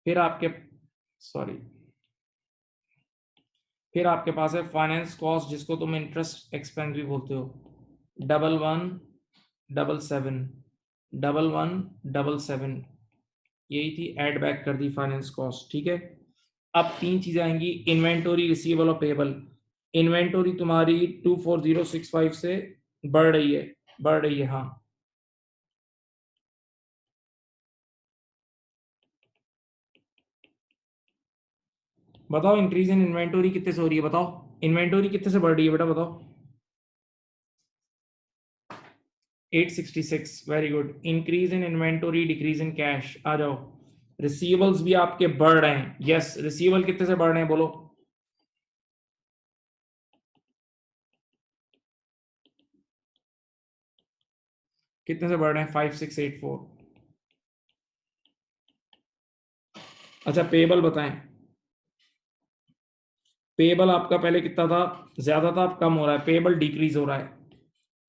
फिर आपके सॉरी फिर आपके पास है फाइनेंस कॉस्ट, जिसको तुम इंटरेस्ट एक्सपेंस भी बोलते हो। 1177 1177 यही थी, ऐड बैक कर दी फाइनेंस कॉस्ट। ठीक है, अब तीन चीजें आएंगी, इन्वेंटोरी, रिसीवेबल और पेबल। इन्वेंटोरी तुम्हारी 24065 से बढ़ रही है हाँ। बताओ इंक्रीज इन इन्वेंटोरी कितने से हो रही है? बताओ इन्वेंटोरी कितने से बढ़ रही है बेटा, बताओ। 866, very good. Increase in inventory, decrease in cash. आ जाओ, रिसीवेबल्स भी आपके बढ़ रहे हैं। यस, रिसीवेबल कितने से बढ़ रहे हैं बोलो? कितने से बढ़ रहे हैं? 5684। अच्छा पेबल बताएं। पेबल आपका पहले कितना था? ज्यादा था, अब कम हो रहा है। पेबल डिक्रीज हो रहा है।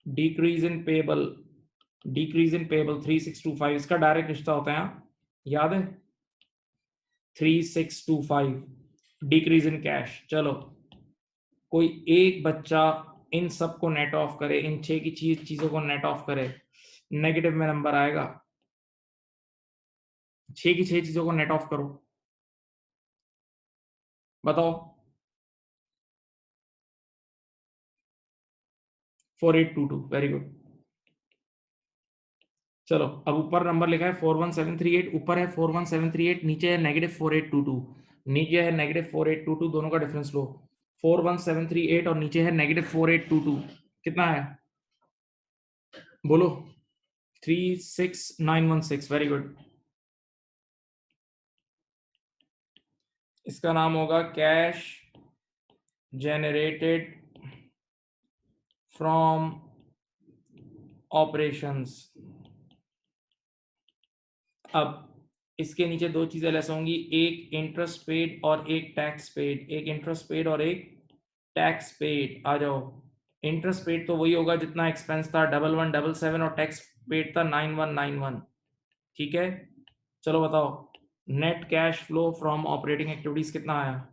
Decrease in payable, decrease in payable 3625, इसका डायरेक्ट रिश्ता होता है हाँ? याद है? 3625 डिक्रीज इन कैश। चलो, कोई एक बच्चा इन सबको नेट ऑफ करे, इन छह की चीजों को नेट ऑफ करे, नेगेटिव में नंबर आएगा। छह की छह चीजों को नेट ऑफ करो, बताओ। 4822, वेरी गुड। चलो, अब ऊपर नंबर लिखा है 41738, ऊपर है 41738, नीचे है -4822। नीचे है -4822, दोनों का डिफरेंस लो। 41738 और नीचे है -4822, कितना है बोलो? 36916, वेरी गुड। इसका नाम होगा कैश जनरेटेड फ्रॉम ऑपरेशंस। अब इसके नीचे दो चीजें लेस होंगी, एक इंटरेस्ट पेड और एक टैक्स पेड। एक इंटरेस्ट पेड और एक टैक्स पेड। आ जाओ, इंटरेस्ट पेड तो वही होगा जितना एक्सपेंस था 1177, और टैक्स पेड था 9191। ठीक है, चलो बताओ net cash flow from operating activities कितना आया?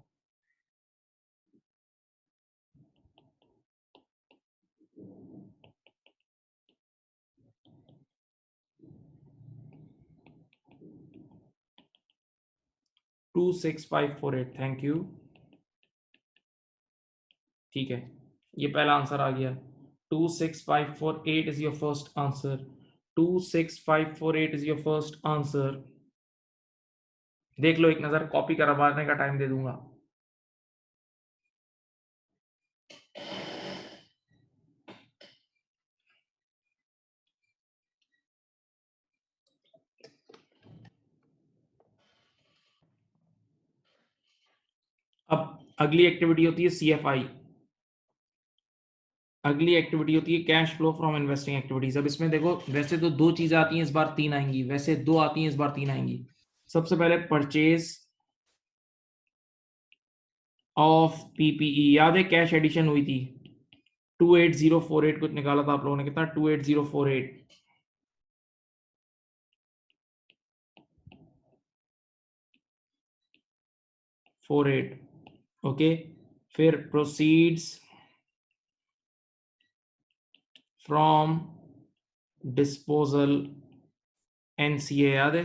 Two 6548, thank you. ठीक है, ये पहला आंसर आ गया। 26548 is your first answer. 26548 is your first answer. देख लो एक नजर, कॉपी करवाने का टाइम दे दूंगा। अब अगली एक्टिविटी होती है CFI। अगली एक्टिविटी होती है cash flow from investing activities. अब इसमें देखो, वैसे तो दो चीजें आती हैं, इस बार तीन आएंगी। वैसे दो आती हैं, इस बार तीन आएंगी। सबसे पहले परचेज ऑफ PPE, याद है कैश एडिशन हुई थी 28048, कुछ निकाला था आप लोगों ने, कितना? 28048। 48, ओके। फिर प्रोसीड्स फ्रॉम डिस्पोजल NCA, याद है?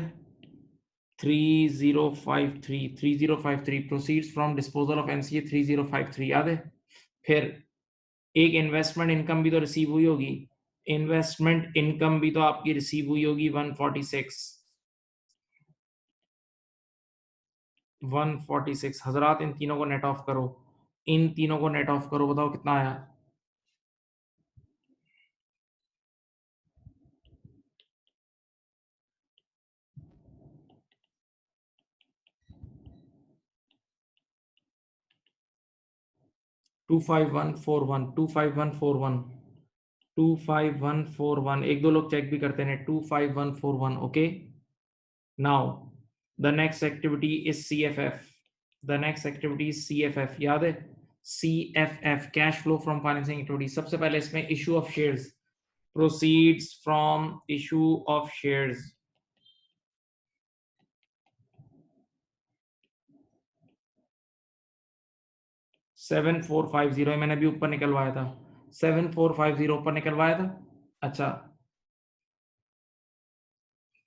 3053 proceeds from disposal of NCA 3053, याद है? फिर एक इन्वेस्टमेंट इनकम भी तो रिसीव हुई होगी। इन्वेस्टमेंट इनकम भी तो आपकी रिसीव हुई होगी 146। 146 हजरात, इन तीनों को नेट ऑफ करो, इन तीनों को नेट ऑफ करो, बताओ कितना आया? 25141 25141 25141 एक दो लोग चेक भी करते हैं 25141 okay now the next activity is CFF the next activity is CFF याद है CFF cash flow from financing activity सबसे पहले इसमें issue of shares proceeds from issue of shares 7450 मैंने अभी ऊपर निकलवाया था 7450 ऊपर निकलवाया था अच्छा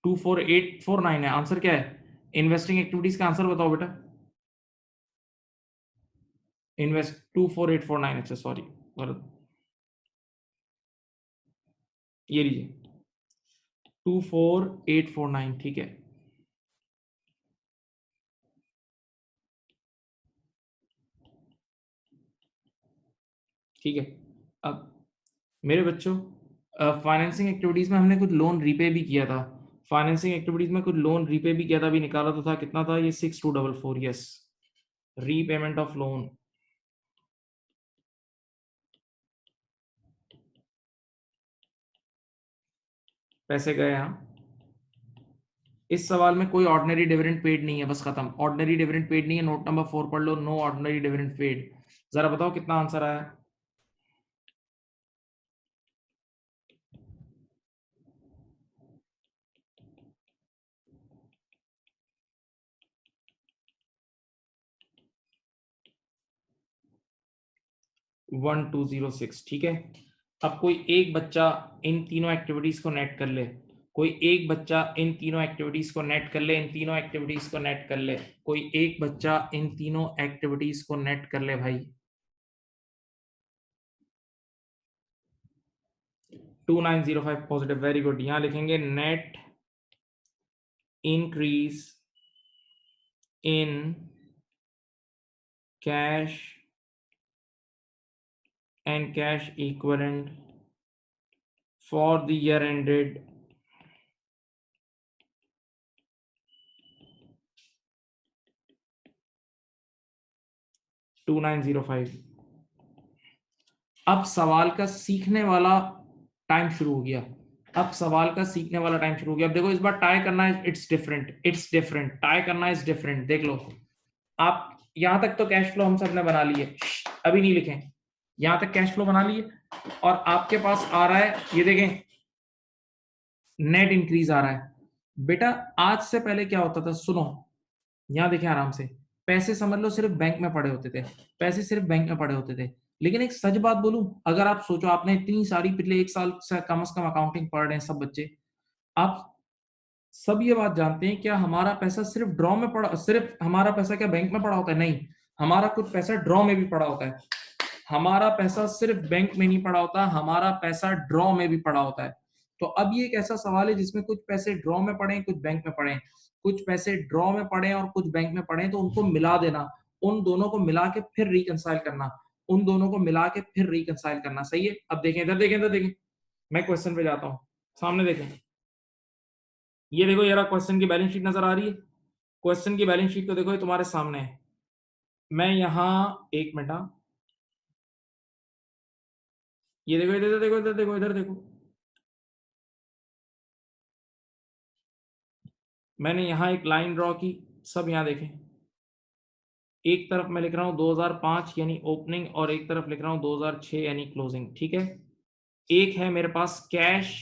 24849 है आंसर क्या है इन्वेस्टिंग एक्टिविटीज का आंसर बताओ बेटा इन्वेस्ट 24849 अच्छा सॉरी ये लीजिए 24849 ठीक है ठीक है अब मेरे बच्चों फाइनेंसिंग एक्टिविटीज में हमने कुछ लोन रीपे भी किया था फाइनेंसिंग एक्टिविटीज में कुछ लोन रीपे भी किया था अभी निकाला तो था कितना था ये 6244 यस रीपेमेंट ऑफ लोन पैसे गए यहाँ इस सवाल में कोई ऑर्डिनरी डिविडेंड पेड नहीं है बस खत्म ऑर्डिनरी डिविडेंड पेड नहीं है नोट नंबर 4 पढ़ लो नो ऑर्डिनरी डिविडेंड पेड जरा बताओ कितना आंसर आया वन टू जीरो सिक्स ठीक है अब कोई एक बच्चा इन तीनों एक्टिविटीज को नेट कर ले कोई एक बच्चा इन तीनों एक्टिविटीज को नेट कर ले इन तीनों एक्टिविटीज को नेट कर ले कोई एक बच्चा इन तीनों एक्टिविटीज को नेट कर ले भाई 2905 पॉजिटिव वेरी गुड यहां लिखेंगे net increase in cash and cash equivalent for the year ended 2905 अब सवाल का सीखने वाला टाइम शुरू हो गया अब सवाल का सीखने वाला टाइम शुरू हो गया अब देखो इस बार टाई करना है इट्स डिफरेंट टाई करना इज डिफरेंट देख लो आप यहां तक तो कैश फ्लो हम सब ने बना लिए अभी नहीं लिखें यहां तक कैश फ्लो बना लिए और आपके पास आ रहा है ये देखें नेट इंक्रीज आ रहा है बेटा आज से पहले क्या होता था सुनो यहां देखें आराम से पैसे समझ लो सिर्फ बैंक में पड़े होते थे पैसे सिर्फ बैंक में पड़े होते थे लेकिन एक सच बात बोलूं अगर आप सोचो आपने इतनी सारी पिछले एक साल से कम अकाउंटिंग पढ़ रहे हैं सब बच्चे आप सब ये बात जानते हैं क्या हमारा पैसा सिर्फ ड्रॉ में पड़ा सिर्फ हमारा पैसा क्या बैंक में पड़ा होता है नहीं हमारा कुछ पैसा ड्रॉ में भी पड़ा होता है हमारा पैसा सिर्फ बैंक में नहीं पड़ा होता हमारा पैसा ड्रॉ में भी पड़ा होता है तो अब ये एक ऐसा सवाल है जिसमें कुछ पैसे ड्रॉ में पड़े कुछ बैंक में पड़े कुछ पैसे ड्रॉ में पड़े और कुछ बैंक में पड़े तो उनको मिला देना उन दोनों को मिला के फिर रिकंसाइल करना उन दोनों को मिला के फिर रिकंसाइल करना सही है अब देखें इधर देखें मैं क्वेश्चन पे जाता हूँ सामने देखें ये देखो यार क्वेश्चन की बैलेंस शीट नजर आ रही है क्वेश्चन की बैलेंस शीट को देखो ये तुम्हारे सामने है मैं यहाँ एक मिनट ये देखो इधर देखो मैंने यहाँ एक लाइन ड्रॉ की सब यहाँ देखें एक तरफ मैं लिख रहा हूँ 2005 यानी ओपनिंग और एक तरफ लिख रहा हूँ 2006 यानी क्लोजिंग ठीक है एक है मेरे पास कैश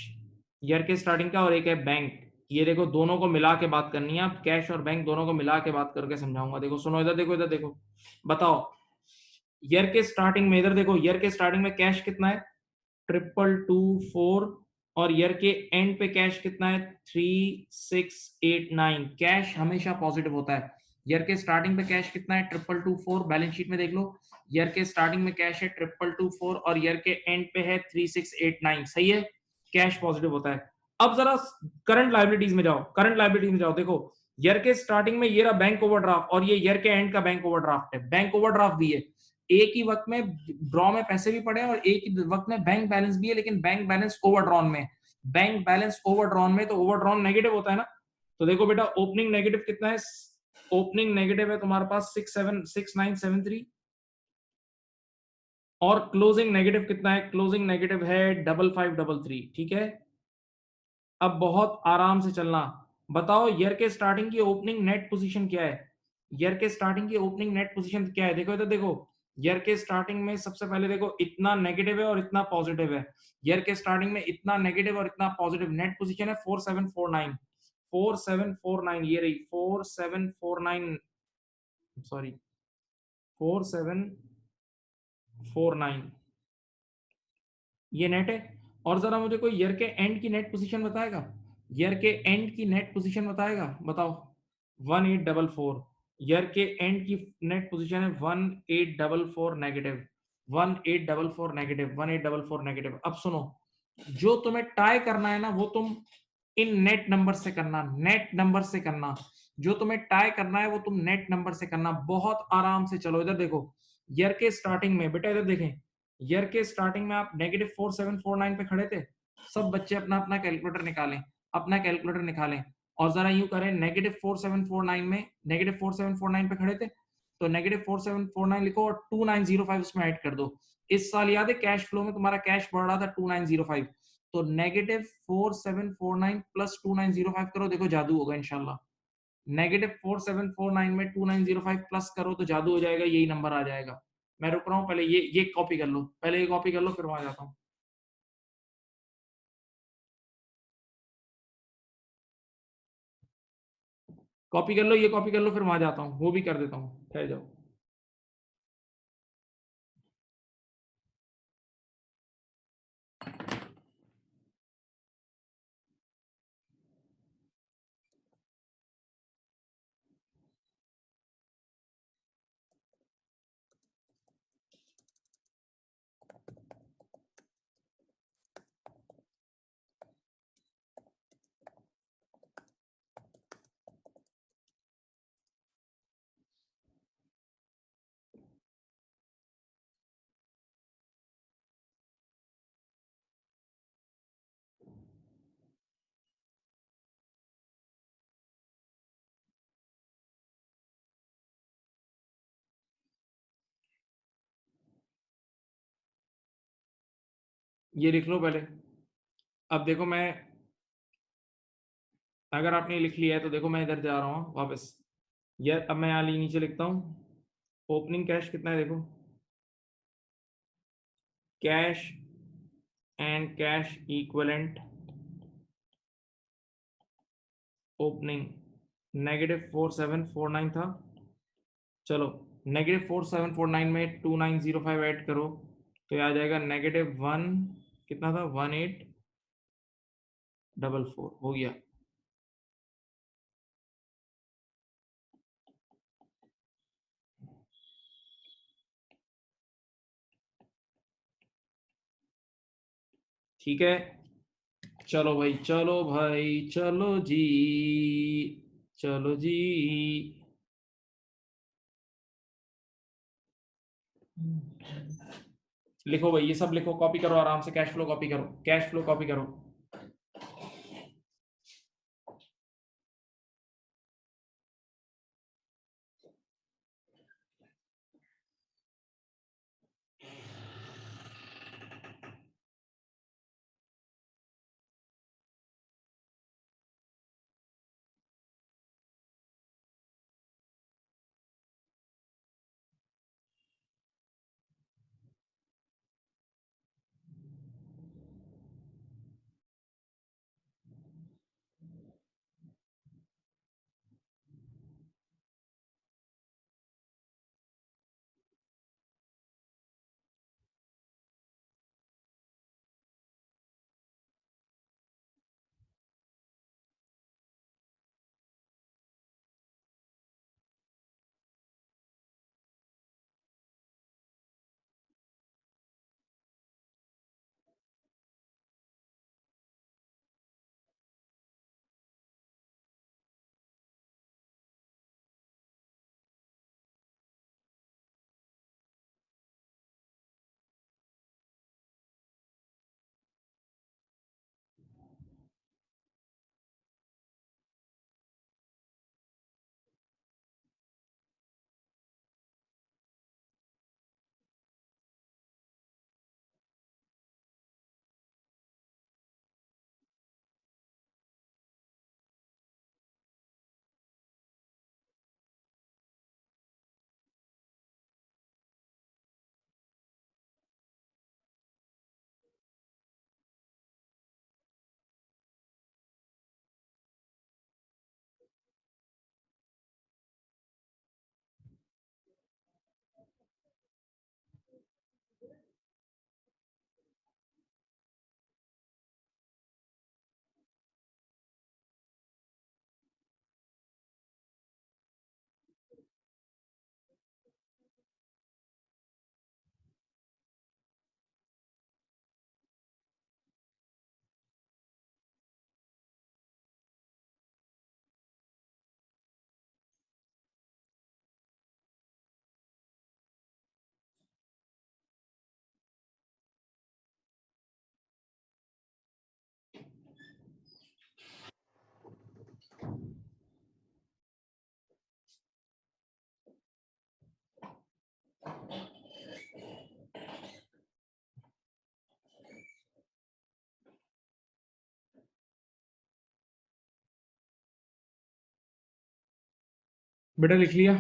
ईयर के स्टार्टिंग का और एक है बैंक ये देखो दोनों को मिला के बात करनी है अब कैश और बैंक दोनों को मिला के बात करके समझाऊंगा देखो सुनो इधर देखो बताओ ईयर के स्टार्टिंग में इधर देखो ईयर के स्टार्टिंग में कैश कितना है 2224 और ईयर के एंड पे कैश कितना है 3689 कैश हमेशा पॉजिटिव होता है ईयर के स्टार्टिंग पे कैश कितना है 2224 बैलेंस शीट में देख लो ईयर के स्टार्टिंग में कैश है 2224 और ईयर के एंड पे है 3689 सही है कैश पॉजिटिव होता है अब जरा करंट लायबिलिटीज में जाओ देखो ईयर के स्टार्टिंग में ये रहा बैंक ओवरड्राफ्ट और ये ईयर के एंड का बैंक ओवरड्राफ्ट है बैंक ओवरड्राफ्ट भी है एक ही वक्त में ड्रॉ में पैसे भी पड़े और एक ही वक्त में बैंक बैलेंस भी है लेकिन बैंक बैलेंस ओवरड्रॉन में बैंक बैलेंस ओवरड्रॉन में तो ओवरड्रॉन नेगेटिव होता है ना तो देखो बेटा ओपनिंग नेगेटिव कितना है ओपनिंग नेगेटिव है तुम्हारे पास 676973 और क्लोजिंग नेगेटिव कितना है? क्लोजिंग नेगेटिव है 5533, ठीक है। अब बहुत आराम से चलना। बताओ ईयर के स्टार्टिंग की ओपनिंग नेट पोजीशन क्या है? ईयर के स्टार्टिंग की ओपनिंग नेट पोजीशन क्या है? देखो इधर देखो, ईयर के स्टार्टिंग में सबसे पहले देखो इतना नेगेटिव है और इतना पॉजिटिव है। ईयर के स्टार्टिंग में इतना नेगेटिव और इतना पॉजिटिव, नेट पोजीशन है 4749। 4749 ये रही 4749, सॉरी 4749, ये नेट है। और जरा मुझे कोई ईयर के एंड की नेट पोजीशन बताएगा? ईयर के एंड की नेट पोजीशन बताएगा? बताओ। 1844। ईयर के एंड की नेट पोजीशन है 1844 नेगेटिव, 1844 नेगेटिव, 1844 नेगेटिव। अब सुनो, जो तुम्हें टाई करना है ना वो तुम इन नेट नंबर से करना, नेट नंबर से करना। जो तुम्हें टाई करना है वो तुम नेट नंबर से करना। बहुत आराम से चलो, इधर देखो, ईयर के स्टार्टिंग में बेटा, इधर देखें, ईयर के स्टार्टिंग में आप -4749 पे खड़े थे। सब बच्चे अपना अपना कैलकुलेटर निकालें, अपना कैलकुलेटर निकालें और जरा यूं करें, -4749 में, -4749 पे खड़े थे तो -4749 लिखो और 2905 उसमें ऐड कर दो। इस साल याद है कैश फ्लो में तुम्हारा कैश बढ़ रहा था 2905, तो -4749 प्लस 2905 करो, देखो जादू होगा इंशाल्लाह। -4749 में 2905 प्लस करो तो जादू हो जाएगा, यही नंबर आ जाएगा। मैं रुक रहा हूँ, पहले ये कॉपी कर लो, पहले ये कॉपी कर लो, फिर वहां जाता हूँ। कॉपी कर लो, ये कॉपी कर लो, फिर वहां जाता हूँ, वो भी कर देता हूँ, ठहर जाओ। ये लिख लो पहले। अब देखो मैं, अगर आपने लिख लिया है तो देखो मैं इधर जा रहा हूँ वापस। ये अब मैं यहाँ नीचे लिखता हूँ, ओपनिंग कैश कितना है देखो, cash and cash equivalent opening -4749 था। चलो, -4749 में 2905 ऐड करो तो ये आ जाएगा -1, कितना था, 1844 हो गया। ठीक है, चलो भाई, चलो भाई, चलो जी, चलो जी। लिखो भाई, ये सब लिखो, कॉपी करो आराम से, कैश फ्लो कॉपी करो, कैश फ्लो कॉपी करो। बेटा लिख लिया?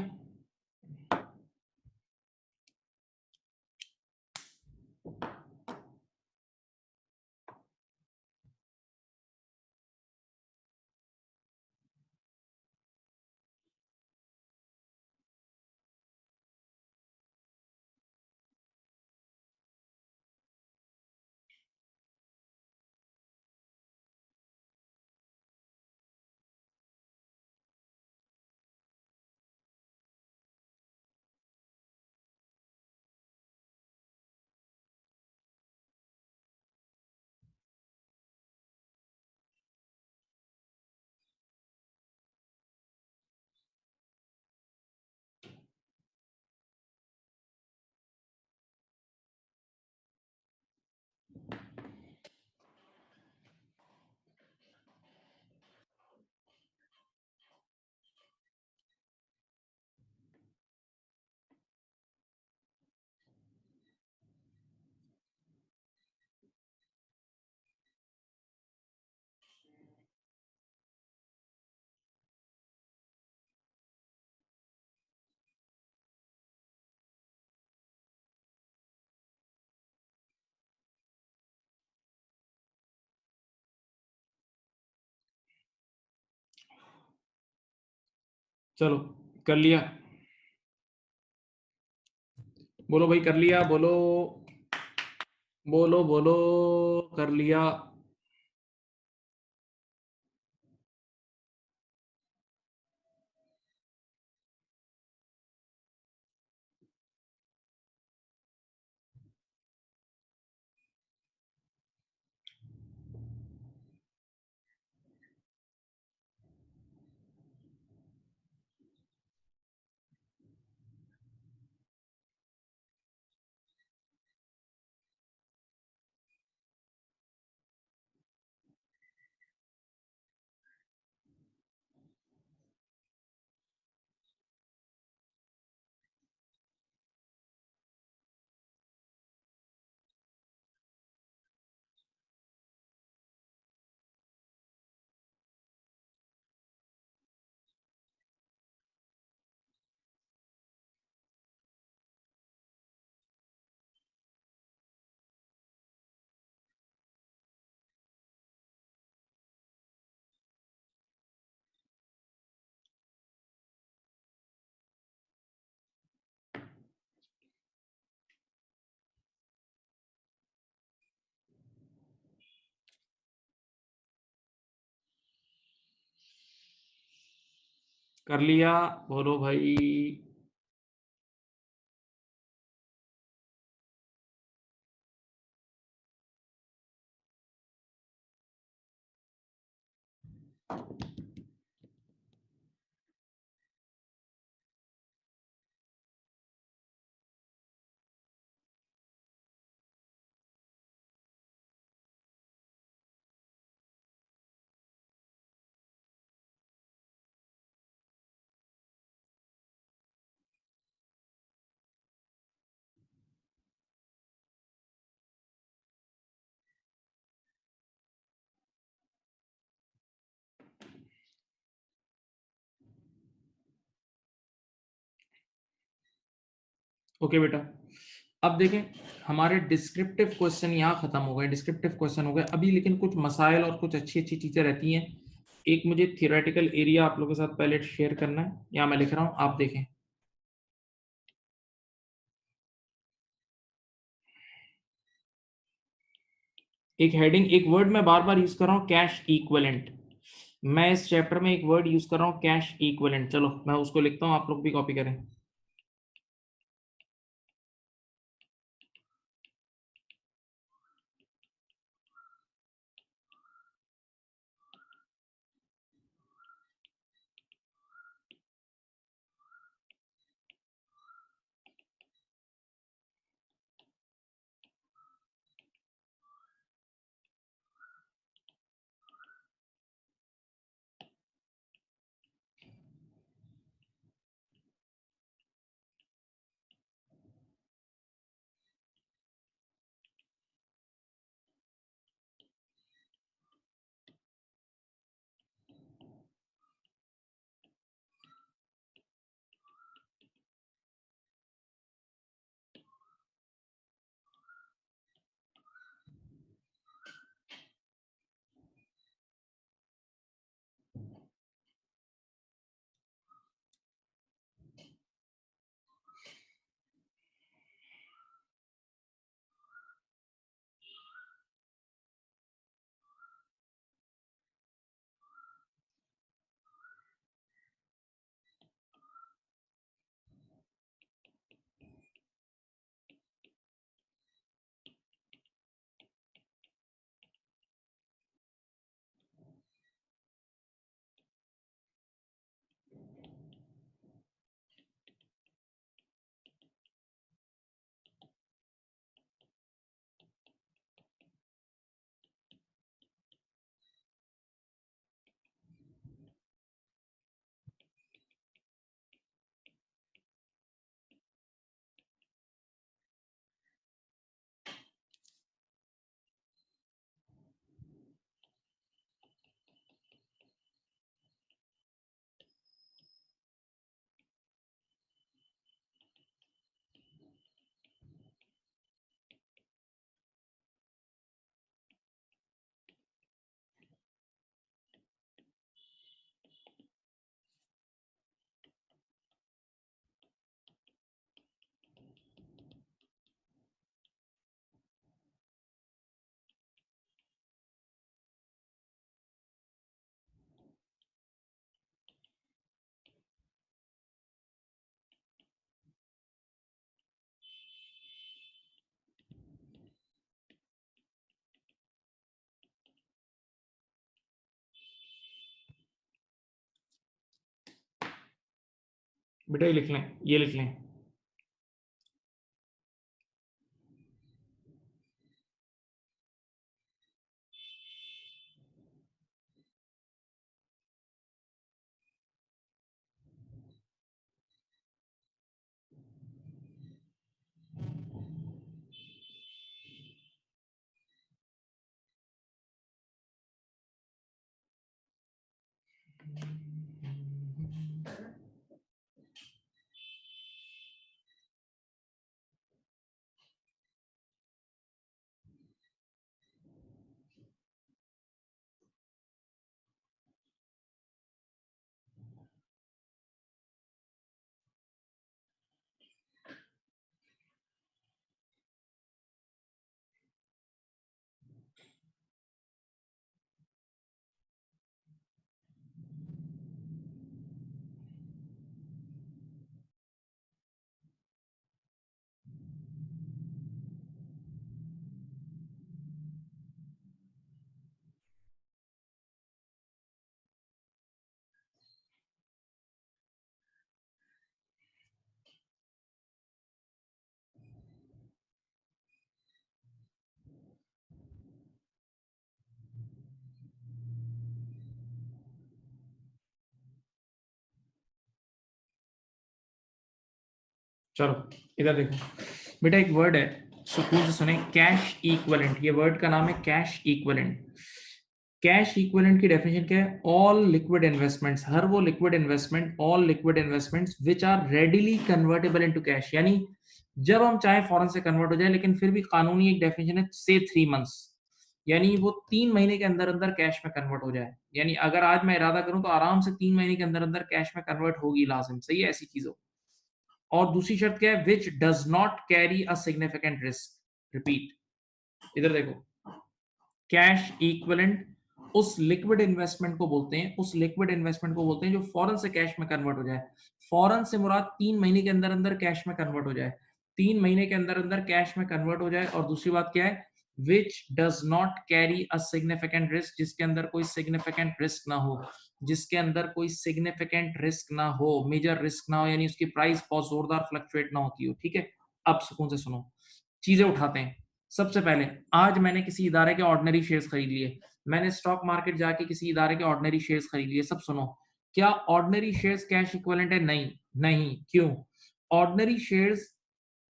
चलो कर लिया? बोलो भाई कर लिया, बोलो बोलो बोलो, कर लिया? कर लिया? बोलो भाई। ओके बेटा, अब देखें हमारे डिस्क्रिप्टिव क्वेश्चन यहाँ खत्म हो गए, डिस्क्रिप्टिव क्वेश्चन हो गए अभी, लेकिन कुछ मसाइल और कुछ अच्छी अच्छी चीजें रहती हैं। एक मुझे थियोरेटिकल एरिया आप लोगों के साथ पहले शेयर करना है, यहाँ मैं लिख रहा हूँ, आप देखें। एक हेडिंग, एक वर्ड मैं बार बार यूज कर रहा हूँ, कैश इक्विवेलेंट। मैं इस चैप्टर में एक वर्ड यूज कर रहा हूँ, कैश इक्विवेलेंट। चलो मैं उसको लिखता हूँ, आप लोग भी कॉपी करें। बेटा ये लिख लें, ये लिख लें। चलो इधर देखो बेटा, एक वर्ड है, सुकून से सुने, कैश इक्विवेलेंट। ये वर्ड का नाम है कैश इक्विवेलेंट। कैश इक्विवेलेंट की डेफिनेशन क्या है? ऑल लिक्विड इन्वेस्टमेंट्स, हर वो liquid investment, all liquid investments which are readily convertible into cash, यानी जब हम चाहे फौरन से कन्वर्ट हो जाए, लेकिन फिर भी कानूनी एक डेफिनेशन है, से 3 मंथ्स, यानी वो 3 महीने के अंदर अंदर कैश में कन्वर्ट हो जाए। यानी अगर आज मैं इरादा करूं तो आराम से 3 महीने के अंदर अंदर कैश में कन्वर्ट होगी लाजिम, सही है, ऐसी चीज हो। और दूसरी शर्त क्या है? Which does not carry a significant risk. Repeat, इधर देखो, कैश इक्विवेलेंट उस लिक्विड इन्वेस्टमेंट को बोलते हैं, उस लिक्विड इन्वेस्टमेंट को बोलते हैं जो फौरन से कैश में कन्वर्ट हो जाए। फौरन से मुराद 3 महीने के अंदर अंदर कैश में कन्वर्ट हो जाए, 3 महीने के अंदर अंदर कैश में कन्वर्ट हो जाए। और दूसरी बात क्या है? Which does not carry a significant risk, जिसके अंदर कोई सिग्निफिकेंट रिस्क ना हो, जिसके अंदर कोई सिग्निफिकेंट रिस्क ना हो, मेजर रिस्क ना हो, यानी उसकी प्राइस बहुत जोरदार फ्लक्चुएट ना होती हो। ठीक है, अब सुकून से सुनो, चीजें उठाते हैं। सबसे पहले, आज मैंने किसी इदारे के ऑर्डिनरी शेयर्स खरीद लिए, मैंने स्टॉक मार्केट जाके किसी इदारे के ऑर्डिनरी शेयर्स खरीद लिए। सब सुनो, क्या ऑर्डिनरी शेयर्स कैश इक्विवेलेंट है? नहीं, नहीं। क्यों? ऑर्डिनरी शेयर्स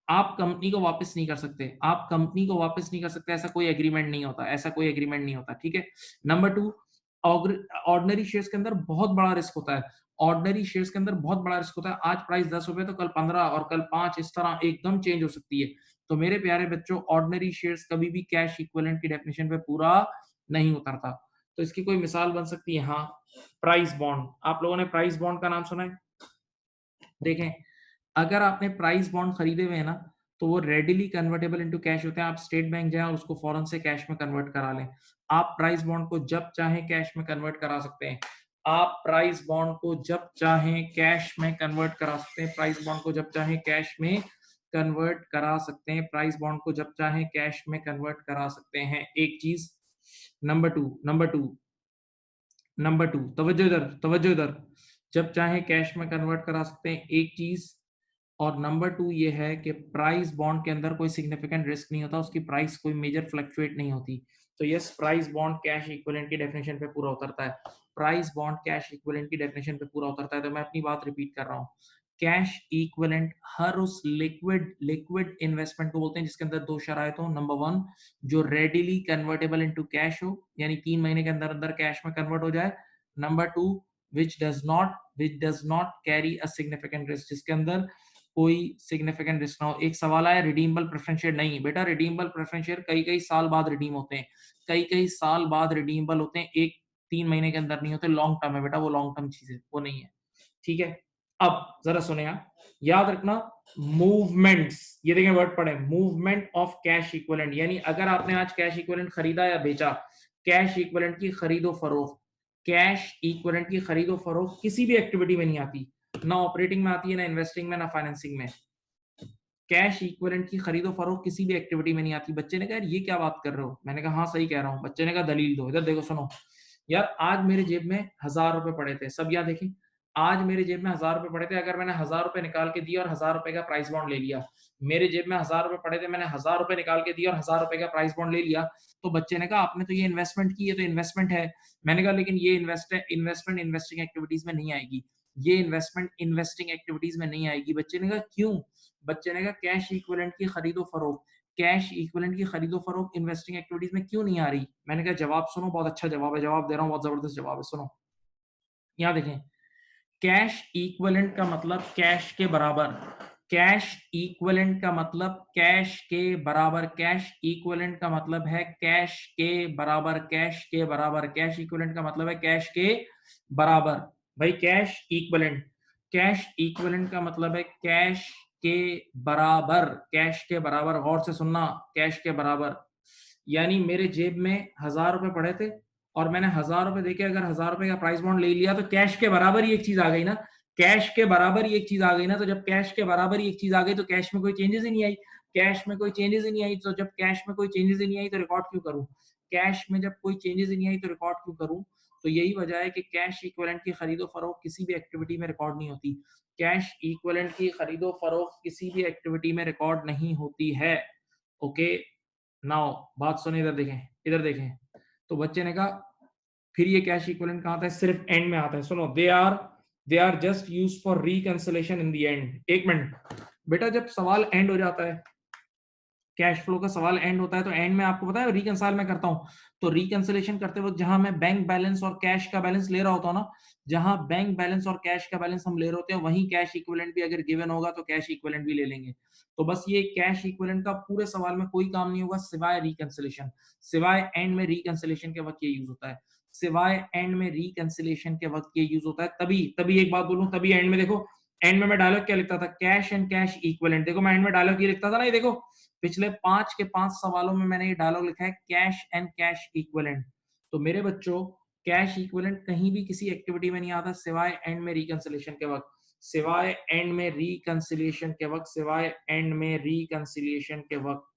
आप कंपनी को वापस नहीं कर सकते, आप कंपनी को वापस नहीं कर सकते, ऐसा कोई एग्रीमेंट नहीं होता, ऐसा कोई एग्रीमेंट नहीं होता। ठीक है। नंबर 2, ऑर्डिनरी शेयर्स के अंदर बहुत बड़ा रिस्क होता है। ऑर्डिनरी शेयर्स के अंदर बहुत बड़ा रिस्क होता है, आज प्राइस 10 रुपए तो कल 15 और कल 5, इस तरह एकदम चेंज हो सकती है। तो मेरे प्यारे बच्चों, ऑर्डिनरी शेयर्स कभी भी कैश इक्विवेलेंट की डेफिनेशन पे पूरा नहीं उतरता। तो इसकी कोई मिसाल बन सकती है? हाँ, प्राइस बॉन्ड। आप लोगों ने प्राइस बॉन्ड का नाम सुना है? देखें, अगर आपने प्राइस बॉन्ड खरीदे हुए हैं ना, तो वो रेडिली कन्वर्टेबल इनटू कैश होते हैं। आप स्टेट बैंक जाएं और उसको फौरन से कैश में कन्वर्ट करा लें। आप प्राइस बॉन्ड को जब चाहें कैश में कन्वर्ट करा सकते हैं। आप प्राइस बॉन्ड को जब चाहें कैश में कन्वर्ट करा सकते हैं। प्राइस बॉन्ड को जब चाहें कैश में कन्वर्ट करा सकते हैं। प्राइस बॉन्ड को जब चाहें कैश में कन्वर्ट करा सकते हैं। एक चीज। नंबर टू, तवज्जो इधर, तवज्जो इधर। जब चाहे कैश में कन्वर्ट करा सकते हैं, एक चीज। और नंबर 2 ये है कि प्राइस बॉन्ड के अंदर कोई सिग्निफिकेंट रिस्क नहीं होता, उसकी प्राइस कोई मेजर फ्लक्चुएट नहीं होती। तो yes, price bond cash equivalent की डेफिनेशन पे पूरा उतरता है। प्राइस बॉन्ड कैश इक्विवेलेंट की डेफिनेशन पे पूरा उतरता है। तो मैं अपनी बात रिपीट कर रहा हूँ, कैश इक्विवेलेंट हर उस लिक्विड लिक्विड इन्वेस्टमेंट को बोलते हैं जिसके अंदर 2 शराइत हो। नंबर 1, जो रेडिली कन्वर्टेबल इनटू कैश हो, यानी 3 महीने के अंदर अंदर कैश में कन्वर्ट हो जाए। Number 2, which does not carry a significant risk, जिसके अंदर कोई सिग्निफिकेंट रिस्क ना हो। एक सवाल आया, रिडीमेबल प्रेफरेंस शेयर। नहीं बेटा, रिडीमेबल प्रेफरेंस शेयर कई कई साल बाद रिडीम होते हैं, कई कई साल बाद रिडीमेबल होते हैं, एक 3 महीने के अंदर नहीं होते। लॉन्ग टर्म है बेटा, वो लॉन्ग टर्म चीज है, वो नहीं है। ठीक है। अब जरा सुने, याद रखना, मूवमेंट्स, ये देखें वर्ड पढ़े, मूवमेंट ऑफ कैश इक्विवेलेंट, यानी अगर आपने आज कैश इक्विवेलेंट खरीदा या बेचा, कैश इक्विवेलेंट की खरीदो फरोख्त, कैश इक्विवेलेंट की खरीदो फरोख्त किसी भी एक्टिविटी में नहीं आती, ना ऑपरेटिंग में आती है, ना इन्वेस्टिंग में, ना फाइनेंसिंग में। कैश इक्विवेलेंट की खरीदो फरोख्त किसी भी एक्टिविटी में नहीं आती। बच्चे ने कहा, ये क्या बात कर रहे हो? मैंने कहा हाँ सही कह रहा हूँ। बच्चे ने कहा दलील दो। इधर देखो, सुनो यार, आज मेरे जेब में 1000 रुपए पड़े थे, सब यहाँ देखें, आज मेरे जेब में 1000 रुपए पड़े थे, अगर मैंने 1000 रुपए निकाल के दिए और 1000 रुपए का प्राइस बॉन्ड ले लिया, मेरे जेब में 1000 रुपए पड़े थे, मैंने 1000 रुपए निकाल के दिए और 1000 रुपए का प्राइस बॉन्ड ले लिया, तो बच्चे ने कहा आपने तो ये इन्वेस्टमेंट की, ये तो इन्वेस्टमेंट है। मैंने कहा लेकिन ये इन्वेस्टमेंट इन्वेस्टिंग एक्टिविटीज में नहीं आएगी, ये इन्वेस्टमेंट इन्वेस्टिंग एक्टिविटीज में नहीं आएगी। बच्चे ने कहा क्यों? बच्चे ने कहा कैश इक्विवेलेंट की खरीदो फरोख्त, कैश इक्विवेलेंट की खरीदो फरोख्त इन्वेस्टिंग एक्टिविटीज में क्यों नहीं आ रही? मैंने कहा जवाब सुनो, बहुत अच्छा जवाब है, जवाब दे रहा हूँ, बहुत जबरदस्त जवाब है, सुनो। यहाँ देखें, कैश इक्विवेलेंट का मतलब कैश के बराबर, कैश इक्विवेलेंट का मतलब कैश के बराबर, कैश इक्विवेलेंट का मतलब है कैश के बराबर, कैश के बराबर, कैश इक्विवेलेंट का मतलब है कैश के बराबर। भाई कैश इक्विवेलेंट, कैश इक्विवेलेंट का मतलब है कैश के बराबर, कैश के बराबर, गौर से सुनना, कैश के बराबर। यानी मेरे जेब में 1000 रुपए पड़े थे और मैंने 1000 रुपए देके अगर 1000 रुपए का प्राइस बॉन्ड ले लिया, तो कैश के बराबर ही एक चीज आ गई ना, कैश के बराबर ही एक चीज आ गई ना। तो जब कैश के बराबर ही एक चीज आ गई, तो कैश में कोई चेंजेस ही नहीं आई, कैश में कोई चेंजेस ही नहीं आई। तो जब कैश में कोई चेंजेस ही नहीं आई, तो रिकॉर्ड क्यों करूं? कैश में जब कोई चेंजेस ही नहीं आई, तो रिकॉर्ड क्यों करूं? तो यही वजह है कि कैश इक्विवेलेंट की खरीदो फरोख्त किसी भी एक्टिविटी में रिकॉर्ड नहीं होती, कैश इक्विवेलेंट की खरीदो फरोख्त किसी भी एक्टिविटी में रिकॉर्ड नहीं होती है। ओके, नाउ बात सुने, इधर देखें, इधर देखें। तो बच्चे ने कहा फिर ये कैश इक्विवेलेंट कहां आता है? सिर्फ एंड में आता है। सुनो, they are just used for reconciliation in the end. एक मिनट बेटा, जब सवाल एंड हो जाता है, कैश फ्लो का सवाल एंड होता है, तो एंड में आपको पता है रिकंसाइल मैं करता हूं, तो रिकंसिलेशन करते वक्त जहां मैं बैंक बैलेंस और कैश का बैलेंस ले रहा होता हूं ना, जहां बैंक बैलेंस और कैश का बैलेंस हम ले रहे होते हैं, वहीं कैश इक्विवेलेंट भी अगर गिवन होगा तो कैश इक्विवेलेंट भी ले लेंगे। तो बस ये कैश इक्विवेलेंट का पूरे सवाल में कोई काम नहीं होगा सिवाय रिकंसिलेशन, सिवाय एंड में रिकंसिलेशन के वक्त ये यूज होता है, सिवाय एंड में रिकंसिलेशन के वक्त ये यूज होता है। तभी तभी एक बात बोलूं, तभी एंड में देखो, एंड में मैं डायलॉग क्या लिखता था? Cash and cash equivalent. देखो मैं एंड में डायलॉग ये लिखता था ना, ये देखो पिछले 5 के 5 सवालों में मैंने ये डायलॉग लिखा है, कैश एंड कैश इक्विवेलेंट। तो मेरे बच्चों, कैश इक्विवेलेंट कहीं भी किसी एक्टिविटी में नहीं आता सिवाय एंड में रिकंसिलेशन के वक्त, सिवाय एंड में रिकंसिलिएशन के वक्त, सिवाय एंड में रिकंसिलिएशन के वक्त।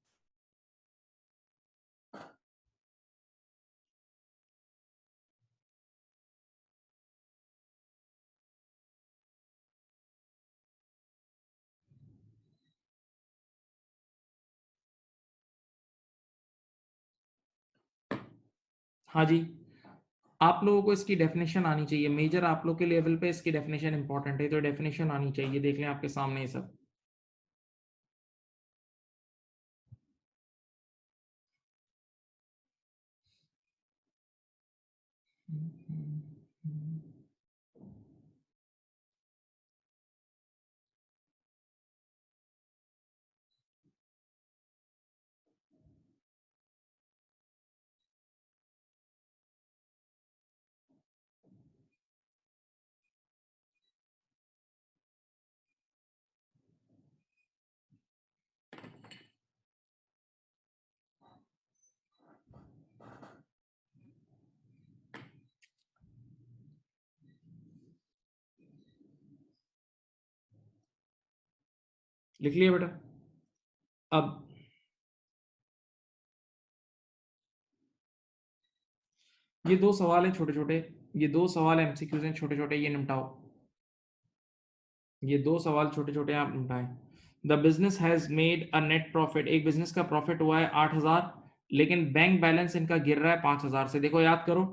हाँ जी, आप लोगों को इसकी डेफिनेशन आनी चाहिए, मेजर आप लोग के लेवल पे इसकी डेफिनेशन इंपॉर्टेंट है, तो डेफिनेशन आनी चाहिए। देख लें आपके सामने ये सब। लिख लिया बेटा? अब ये दो सवाल है छोटे छोटे, ये दो सवाल एमसीक्यूज हैं छोटे छोटे, ये निपटाओ। ये दो सवाल छोटे छोटे आप निपटाएं। The business has made a net profit, एक बिजनेस का प्रॉफिट हुआ है 8000, लेकिन बैंक बैलेंस इनका गिर रहा है 5000 से। देखो याद करो,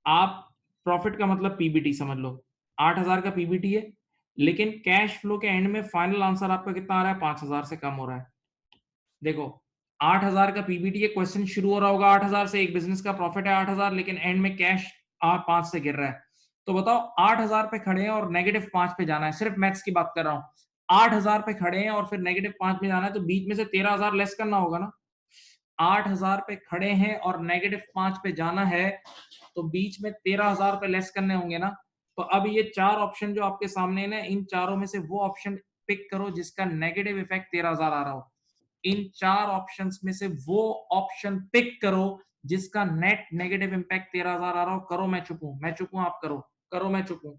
आप प्रॉफिट का मतलब पीबीटी समझ लो, 8000 का पीबीटी है, लेकिन कैश फ्लो के एंड में फाइनल आंसर आपका कितना आ रहा है? 5000 से कम हो रहा है। देखो 8000 का पीबीटी है, क्वेश्चन शुरू हो रहा होगा 8000 से, एक बिजनेस का प्रॉफिट है 8000, लेकिन एंड में कैश 5 से गिर रहा है। तो बताओ 8000 पे खड़े हैं और -5 पे जाना है, सिर्फ मैथ्स की बात कर रहा हूं। 8000 पे खड़े हैं और फिर -5 में जाना है, तो बीच में से 13000 लेस करना होगा ना। 8000 पे खड़े हैं और -5 पे जाना है, तो बीच में 13000 पे लेस करने होंगे ना। तो अब ये चार ऑप्शन जो आपके सामने है ना, इन चारों में से वो ऑप्शन पिक करो जिसका नेगेटिव इफेक्ट 13000 आ रहा हो। इन चार ऑप्शंस में से वो ऑप्शन पिक करो जिसका नेट नेगेटिव इंपैक्ट 13000 आ रहा हो। करो, मैं चुप हूं, मैं चुप हूं, आप करो। करो, मैं चुप हूं।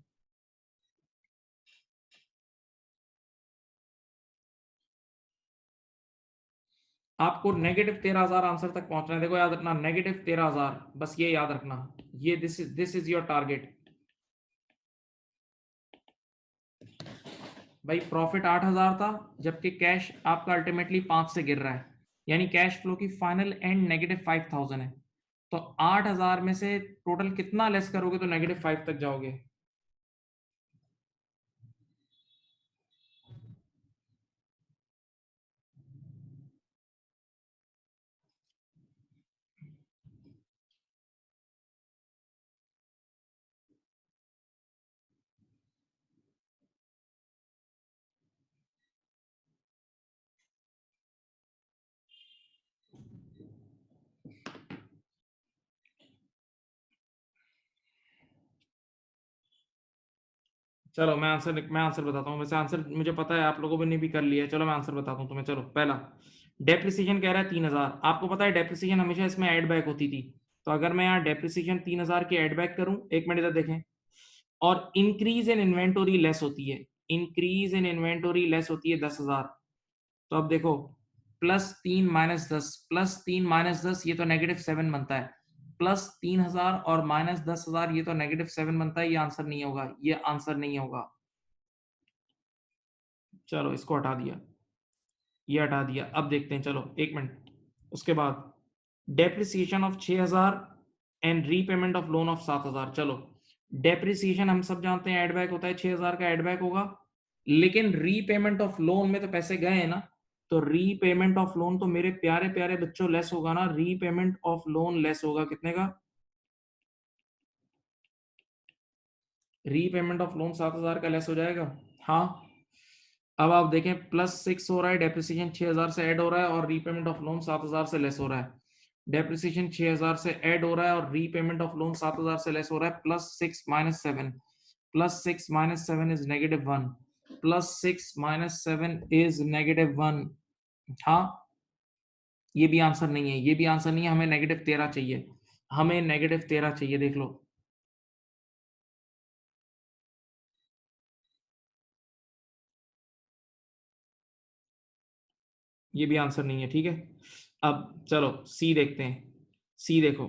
आपको -13000 आंसर तक पहुंचना है। देखो याद रखना, -13000, बस ये याद रखना, ये दिस इज योर टारगेट। भाई प्रॉफिट 8,000 था, जबकि कैश आपका अल्टीमेटली 5 से गिर रहा है, यानी कैश फ्लो की फाइनल एंड -5,000 है। तो 8,000 में से टोटल कितना लेस करोगे तो -5 तक जाओगे? चलो मैं आंसर बताता हूँ। वैसे आंसर मुझे पता है, आप लोगों ने भी कर लिया है। चलो मैं आंसर बताता हूँ तुम्हें। चलो पहला, डेप्रिसिएशन कह रहा है 3,000। आपको पता है डेप्रिसिएशन हमेशा इसमें ऐड बैक होती थी। तो अगर मैं यहाँ डेप्रिसिएशन 3,000 की ऐड बैक करूँ, एक मिनट इधर देखें, और इंक्रीज इन इन्वेंटोरी लेस होती है, इंक्रीज इन इन्वेंटोरी लेस होती है 10,000। तो अब देखो, +3 -10, +3 -10 ये तो -7 बनता है, +3,000 और -10,000 ये तो -7 बनता है। ये आंसर नहीं होगा, ये आंसर नहीं होगा। चलो इसको हटा दिया, ये हटा दिया। अब देखते हैं, चलो एक मिनट। उसके बाद depreciation of 6,000 and repayment of loan of 7,000। चलो डेप्रिसिएशन हम सब जानते हैं एडबैक होता है, 6,000 का एडबैक होगा, लेकिन रीपेमेंट ऑफ लोन में तो पैसे गए हैं ना, तो रीपेमेंट ऑफ लोन तो मेरे प्यारे प्यारे बच्चों लेस होगा ना, रीपेमेंट ऑफ लोन लेस होगा कितने का? रीपेमेंट ऑफ लोन 7,000 का लेस हो जाएगा। हाँ, अब आप देखें, +6 हो रहा है, डेप्रिसिएशन 6,000 से ऐड हो रहा है और रीपेमेंट ऑफ लोन 7,000 से लेस हो रहा है। डेप्रिसिएशन 6,000 से ऐड हो रहा है और रीपेमेंट ऑफ लोन 7,000 से लेस हो रहा है। +6 -7, +6 -7 इज -1, +6 -7 इज -1। हाँ, ये भी आंसर नहीं है, ये भी आंसर नहीं है। हमें -13 चाहिए, हमें -13 चाहिए। देख लो, ये भी आंसर नहीं है। ठीक है, अब चलो सी देखते हैं। सी देखो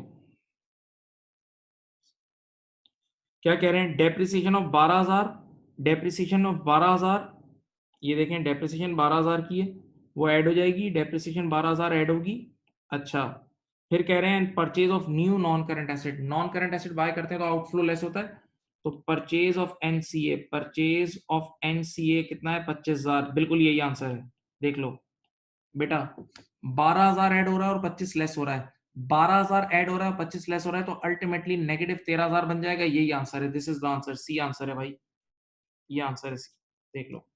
क्या कह रहे हैं, डेप्रिसिएशन ऑफ 12,000, डेप्रिसिएशन ऑफ 12,000, ये देखें डेप्रिसिएशन 12,000 की है, वो ऐड हो जाएगी, डेप्रिसिएशन 12,000 ऐड होगी। अच्छा, फिर कह रहे हैं purchase of new non current asset, non current asset buy करते हैं तो आउटफ्लो लेस होता है। तो purchase of NCA, purchase of NCA कितना है? 25,000। बिल्कुल यही आंसर है। देख लो बेटा, 12,000 ऐड हो रहा है और 25 लेस हो रहा है, 12,000 ऐड हो रहा है, 25 लेस हो रहा है, तो अल्टीमेटली -13,000 बन जाएगा। यही आंसर है, this is the answer, C answer है भाई, ये आंसर है सी। देख लो,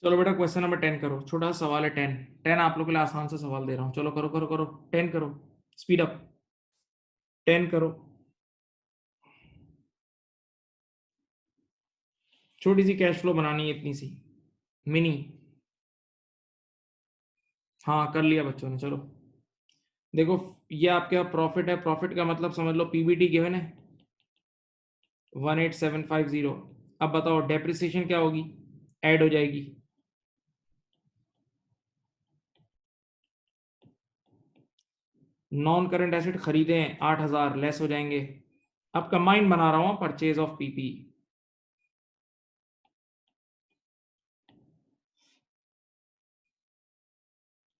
चलो बेटा क्वेश्चन नंबर 10 करो, छोटा सा सवाल है। 10 10 आप लोग के लिए आसान से सवाल दे रहा हूँ। चलो करो करो करो, 10 करो, स्पीड अप, 10 करो। छोटी सी कैश फ्लो बनानी है, इतनी सी मिनी। हाँ कर लिया बच्चों ने। चलो देखो, ये आपके प्रॉफिट है, प्रॉफिट का मतलब समझ लो पीबीटी गिवन है 18,750। अब बताओ डेप्रिसिएशन क्या होगी? ऐड हो जाएगी। नॉन करंट एसेट खरीदे हैं 8,000, लेस हो जाएंगे। अब कंबाइंड बना रहा हूं, purchase of PP,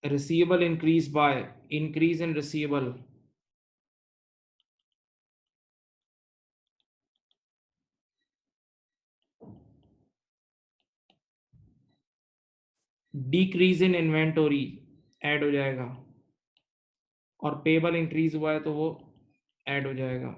receivable increase by, increase in receivable, decrease in inventory, add हो जाएगा, और पेबल इंक्रीज हुआ है तो वो ऐड हो जाएगा।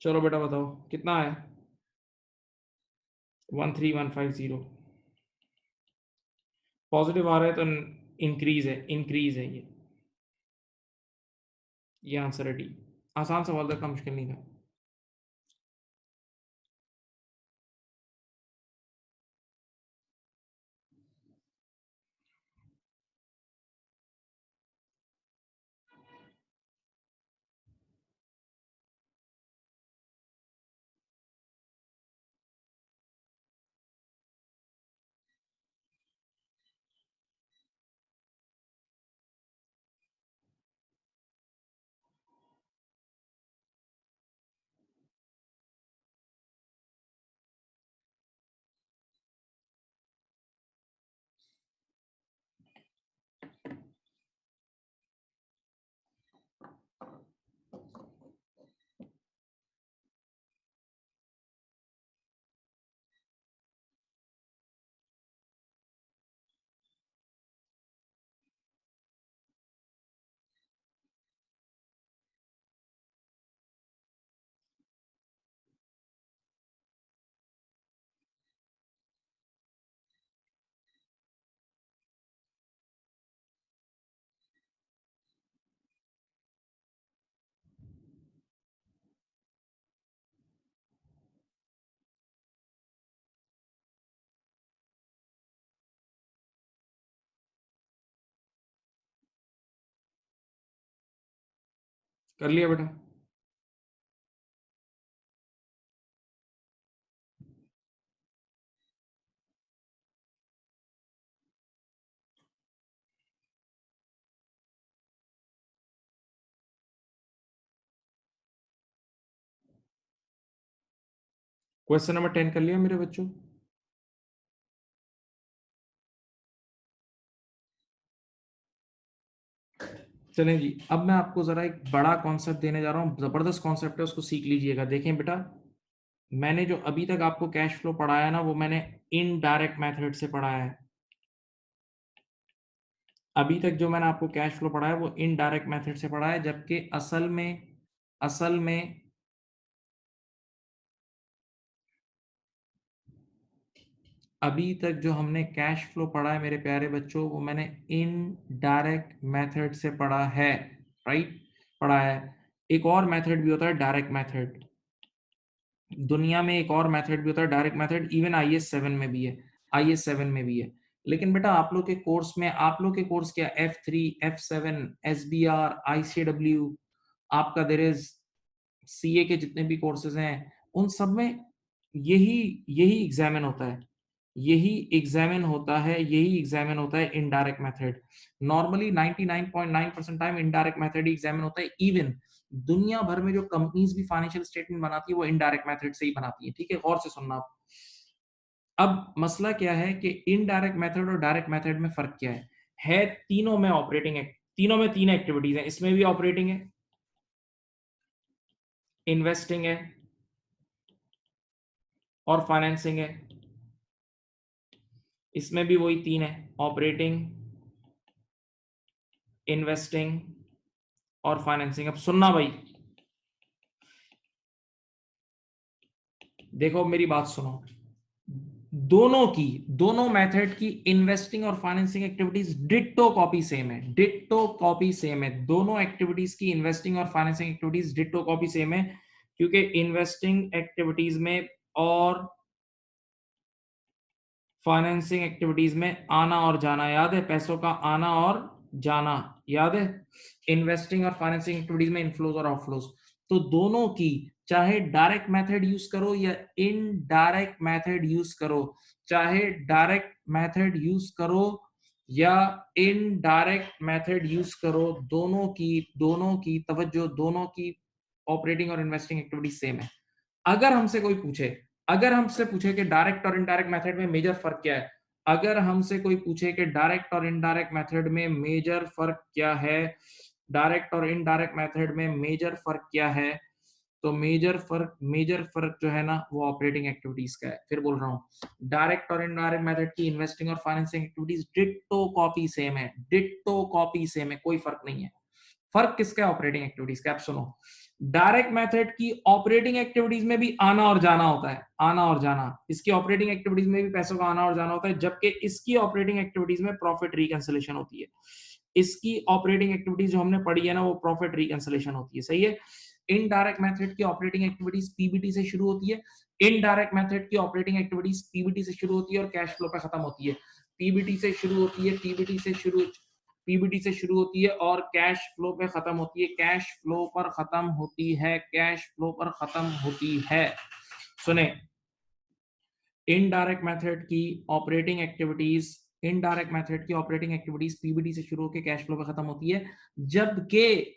चलो बेटा बताओ कितना है? 13150। पॉजिटिव आ रहा है तो इंक्रीज है ये आंसर है डी। आसान सवाल था, इतना मुश्किल नहीं था। कर लिया बेटा? क्वेश्चन नंबर 10 कर लिया मेरे बच्चों? चलें जी, अब मैं आपको जरा एक बड़ा कॉन्सेप्ट देने जा रहा हूँ, जबरदस्त कॉन्सेप्ट है, उसको सीख लीजिएगा। देखें बेटा, मैंने जो अभी तक आपको कैश फ्लो पढ़ाया ना, वो मैंने इनडायरेक्ट मेथड से पढ़ाया है। अभी तक जो मैंने आपको कैश फ्लो पढ़ाया वो इनडायरेक्ट मेथड से पढ़ा है, जबकि असल में अभी तक जो हमने कैश फ्लो पढ़ा है मेरे प्यारे बच्चों, वो मैंने इनडायरेक्ट मेथड से पढ़ा है। राइट, पढ़ा है। एक और मेथड भी होता है डायरेक्ट मेथड। दुनिया में एक और मेथड भी होता है डायरेक्ट मेथड, इवन आईएएस 7 में भी है, आईएएस 7 में भी है। लेकिन बेटा आप लोग के कोर्स में, आप लोग के कोर्स क्या, F3, F7, एसबीआर, आईसीडब्ल्यू, आपका देयर इज सीए के जितने भी कोर्सेज हैं, उन सब में यही यही एग्जामिन होता है, यही एग्जामिन होता है indirect method. Normally 99.9% time indirect method he examine होता है। इवन दुनिया भर में जो कंपनीज भी फाइनेंशियल स्टेटमेंट बनाती है वो इनडायरेक्ट मेथड से ही बनाती है। ठीक है, गौर से सुनना आप। अब मसला क्या है कि इनडायरेक्ट मेथड और डायरेक्ट मेथड में फर्क क्या है तीनों में ऑपरेटिंग है, तीनों में तीन एक्टिविटीज हैं। इसमें भी ऑपरेटिंग है, इन्वेस्टिंग है और फाइनेंसिंग है। इसमें भी वही तीन है, ऑपरेटिंग, इन्वेस्टिंग और फाइनेंसिंग। अब सुनना भाई, देखो मेरी बात सुनो, दोनों मेथड की इन्वेस्टिंग और financing activities ditto copy same है, डिट्टो कॉपी सेम है। दोनों एक्टिविटीज की इन्वेस्टिंग और financing activities ditto copy same है, क्योंकि इन्वेस्टिंग एक्टिविटीज में और फाइनेंसिंग एक्टिविटीज में आना और जाना याद है, पैसों का आना और जाना याद है। इन्वेस्टिंग और फाइनेंसिंग एक्टिविटीज में इनफ्लोज और आउटफ्लोज। तो दोनों की, चाहे डायरेक्ट मेथड यूज करो या इनडायरेक्ट मेथड यूज करो, चाहे डायरेक्ट मेथड यूज करो या इनडायरेक्ट मेथड यूज करो, दोनों की तवज्जो, दोनों की ऑपरेटिंग और इन्वेस्टिंग एक्टिविटीज सेम है। अगर हमसे कोई पूछे, अगर हमसे पूछे कि डायरेक्ट और इनडायरेक्ट मेथड में मेजर फर्क क्या है, अगर हमसे कोई पूछे कि डायरेक्ट और इनडायरेक्ट मेथड में मेजर फर्क क्या है, डायरेक्ट और इनडायरेक्ट मेथड में मेजर फर्क क्या है? तो मेजर फर्क जो है ना वो ऑपरेटिंग एक्टिविटीज का है। फिर बोल रहा हूँ, डायरेक्ट और इनडायरेक्ट मेथड की इन्वेस्टिंग और financing activities ditto copy same है, डिट्टो कॉपी सेम है, कोई फर्क नहीं है। फर्क किसका है? ऑपरेटिंग एक्टिविटीज का। आप सुनो, डायरेक्ट मेथड की ऑपरेटिंग एक्टिविटीज में भी आना और जाना होता है, आना और जाना। इसकी ऑपरेटिंग एक्टिविटीज में भी पैसों का आना और जाना होता है, जबकि इसकी ऑपरेटिंग एक्टिविटीज में प्रॉफिट रिकंसिलेशन होती है। इसकी ऑपरेटिंग एक्टिविटीज जो हमने पढ़ी है ना वो प्रॉफिट रिकंसिलेशन होती है, सही है। इनडायरेक्ट मेथड की ऑपरेटिंग एक्टिविटीज पीबीटी से शुरू होती है, इनडायरेक्ट मेथड की ऑपरेटिंग एक्टिविटीज पीबीटी से शुरू होती है और कैश फ्लो पे खत्म होती है। पीबीटी से शुरू होती है, पीबीटी से शुरू होती है और कैश फ्लो पे खत्म होती है, कैश फ्लो पर खत्म होती है, कैश फ्लो पर खत्म होती है। सुने, इनडायरेक्ट मेथड की ऑपरेटिंग एक्टिविटीज, इनडायरेक्ट मेथड की ऑपरेटिंग एक्टिविटीज पीबीटी से शुरू होकर कैश फ्लो पे खत्म होती है, जबकि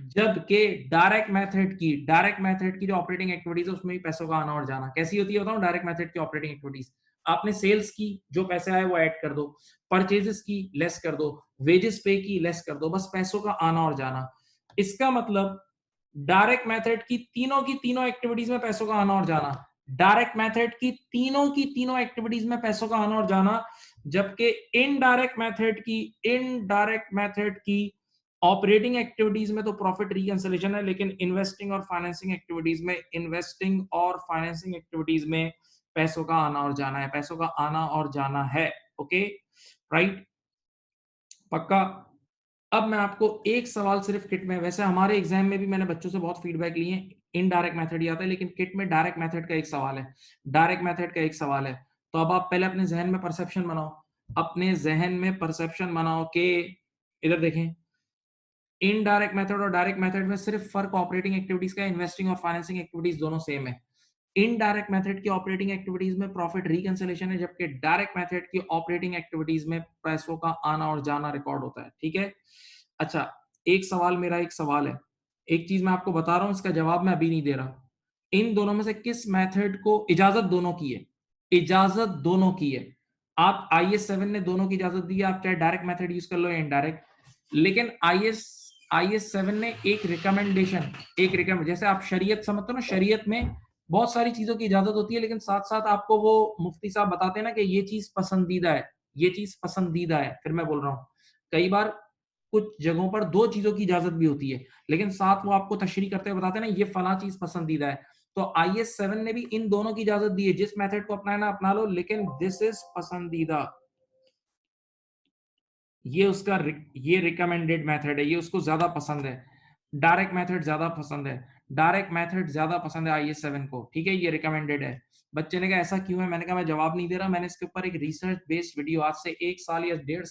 जबकि डायरेक्ट मेथड की जो ऑपरेटिंग एक्टिविटीज है उसमें भी पैसों का आना और जाना कैसी होती है बताऊं? डायरेक्ट मेथड की ऑपरेटिंग एक्टिविटीज, आपने सेल्स की, जो पैसा है वो ऐड कर दो, परचेजेस की लेस कर दो, वेजेस पे की लेस कर दो, बस पैसों का आना और जाना। इसका मतलब डायरेक्ट मेथड की तीनों एक्टिविटीज में पैसों का आना और जाना, डायरेक्ट मेथड की तीनों एक्टिविटीज में पैसों का आना और जाना, जबकि इनडायरेक्ट मेथड की ऑपरेटिंग एक्टिविटीज में तो प्रॉफिट रिकंसिलेशन है, लेकिन इन्वेस्टिंग और फाइनेंसिंग एक्टिविटीज में पैसों का आना और जाना है, पैसों का आना और जाना है। ओके, राइट, पक्का। अब मैं आपको एक सवाल सिर्फ किट में, वैसे हमारे एग्जाम में भी मैंने बच्चों से बहुत फीडबैक लिए, इनडायरेक्ट मेथड ही आता है, लेकिन किट में डायरेक्ट मेथड का एक सवाल है, डायरेक्ट मेथड का एक सवाल है। तो अब आप पहले अपने जहन में परसेप्शन बनाओ, अपने जहन में परसेप्शन बनाओ कि इधर देखें, इनडायरेक्ट मेथड और डायरेक्ट मेथड में सिर्फ फर्क ऑपरेटिंग एक्टिविटीज का, इन्वेस्टिंग और फाइनेंसिंग एक्टिविटीज दोनों सेम है। इनडायरेक्ट मेथड की ऑपरेटिंग एक्टिविटीज में प्रॉफिट रिकंसिलेशन है, जबकि डायरेक्ट मेथड की ऑपरेटिंग एक्टिविटीज में पैसों का आना और जाना रिकॉर्ड होता है, ठीक है। अच्छा, एक सवाल मेरा एक सवाल है, एक चीज मैं आपको बता रहा हूं, इसका जवाब मैं अभी नहीं दे रहा। इन दोनों में से किस मेथड को इजाजत दोनों की है? इजाजत दोनों की है। आप IS 7 ने दोनों की इजाजत दी है, आप चाहे डायरेक्ट मेथड यूज कर लो या इनडायरेक्ट, लेकिन IS 7 ने एक रिकमेंडेशन, जैसे आप शरीयत समझते हो ना, शरीयत में बहुत सारी चीजों की इजाजत होती है, लेकिन साथ साथ आपको वो मुफ्ती साहब बताते हैं ना कि ये चीज पसंदीदा है, ये चीज पसंदीदा है। फिर मैं बोल रहा हूँ, कई बार कुछ जगहों पर दो चीजों की इजाजत भी होती है, लेकिन साथ वो आपको तशरीह करते हुए बताते हैं ना ये फला चीज पसंदीदा है। तो IS 7 ने भी इन दोनों की इजाजत दी है, जिस मेथड को अपनाना अपना लो, लेकिन दिस इज पसंदीदा, ये उसका ये रिकमेंडेड मेथड है, ये उसको ज्यादा पसंद है, डायरेक्ट मेथड ज्यादा पसंद है, डायरेक्ट मेथड ज्यादा पसंद है IS 7 को, ठीक है, ये रिकमेंडेड है। बच्चे ने कहा ऐसा क्यों है? मैंने कहा मैं जवाब नहीं दे रहा, मैंने इसके ऊपर एक रिसर्च बेस्ड वीडियो आज से 1 साल या 1.5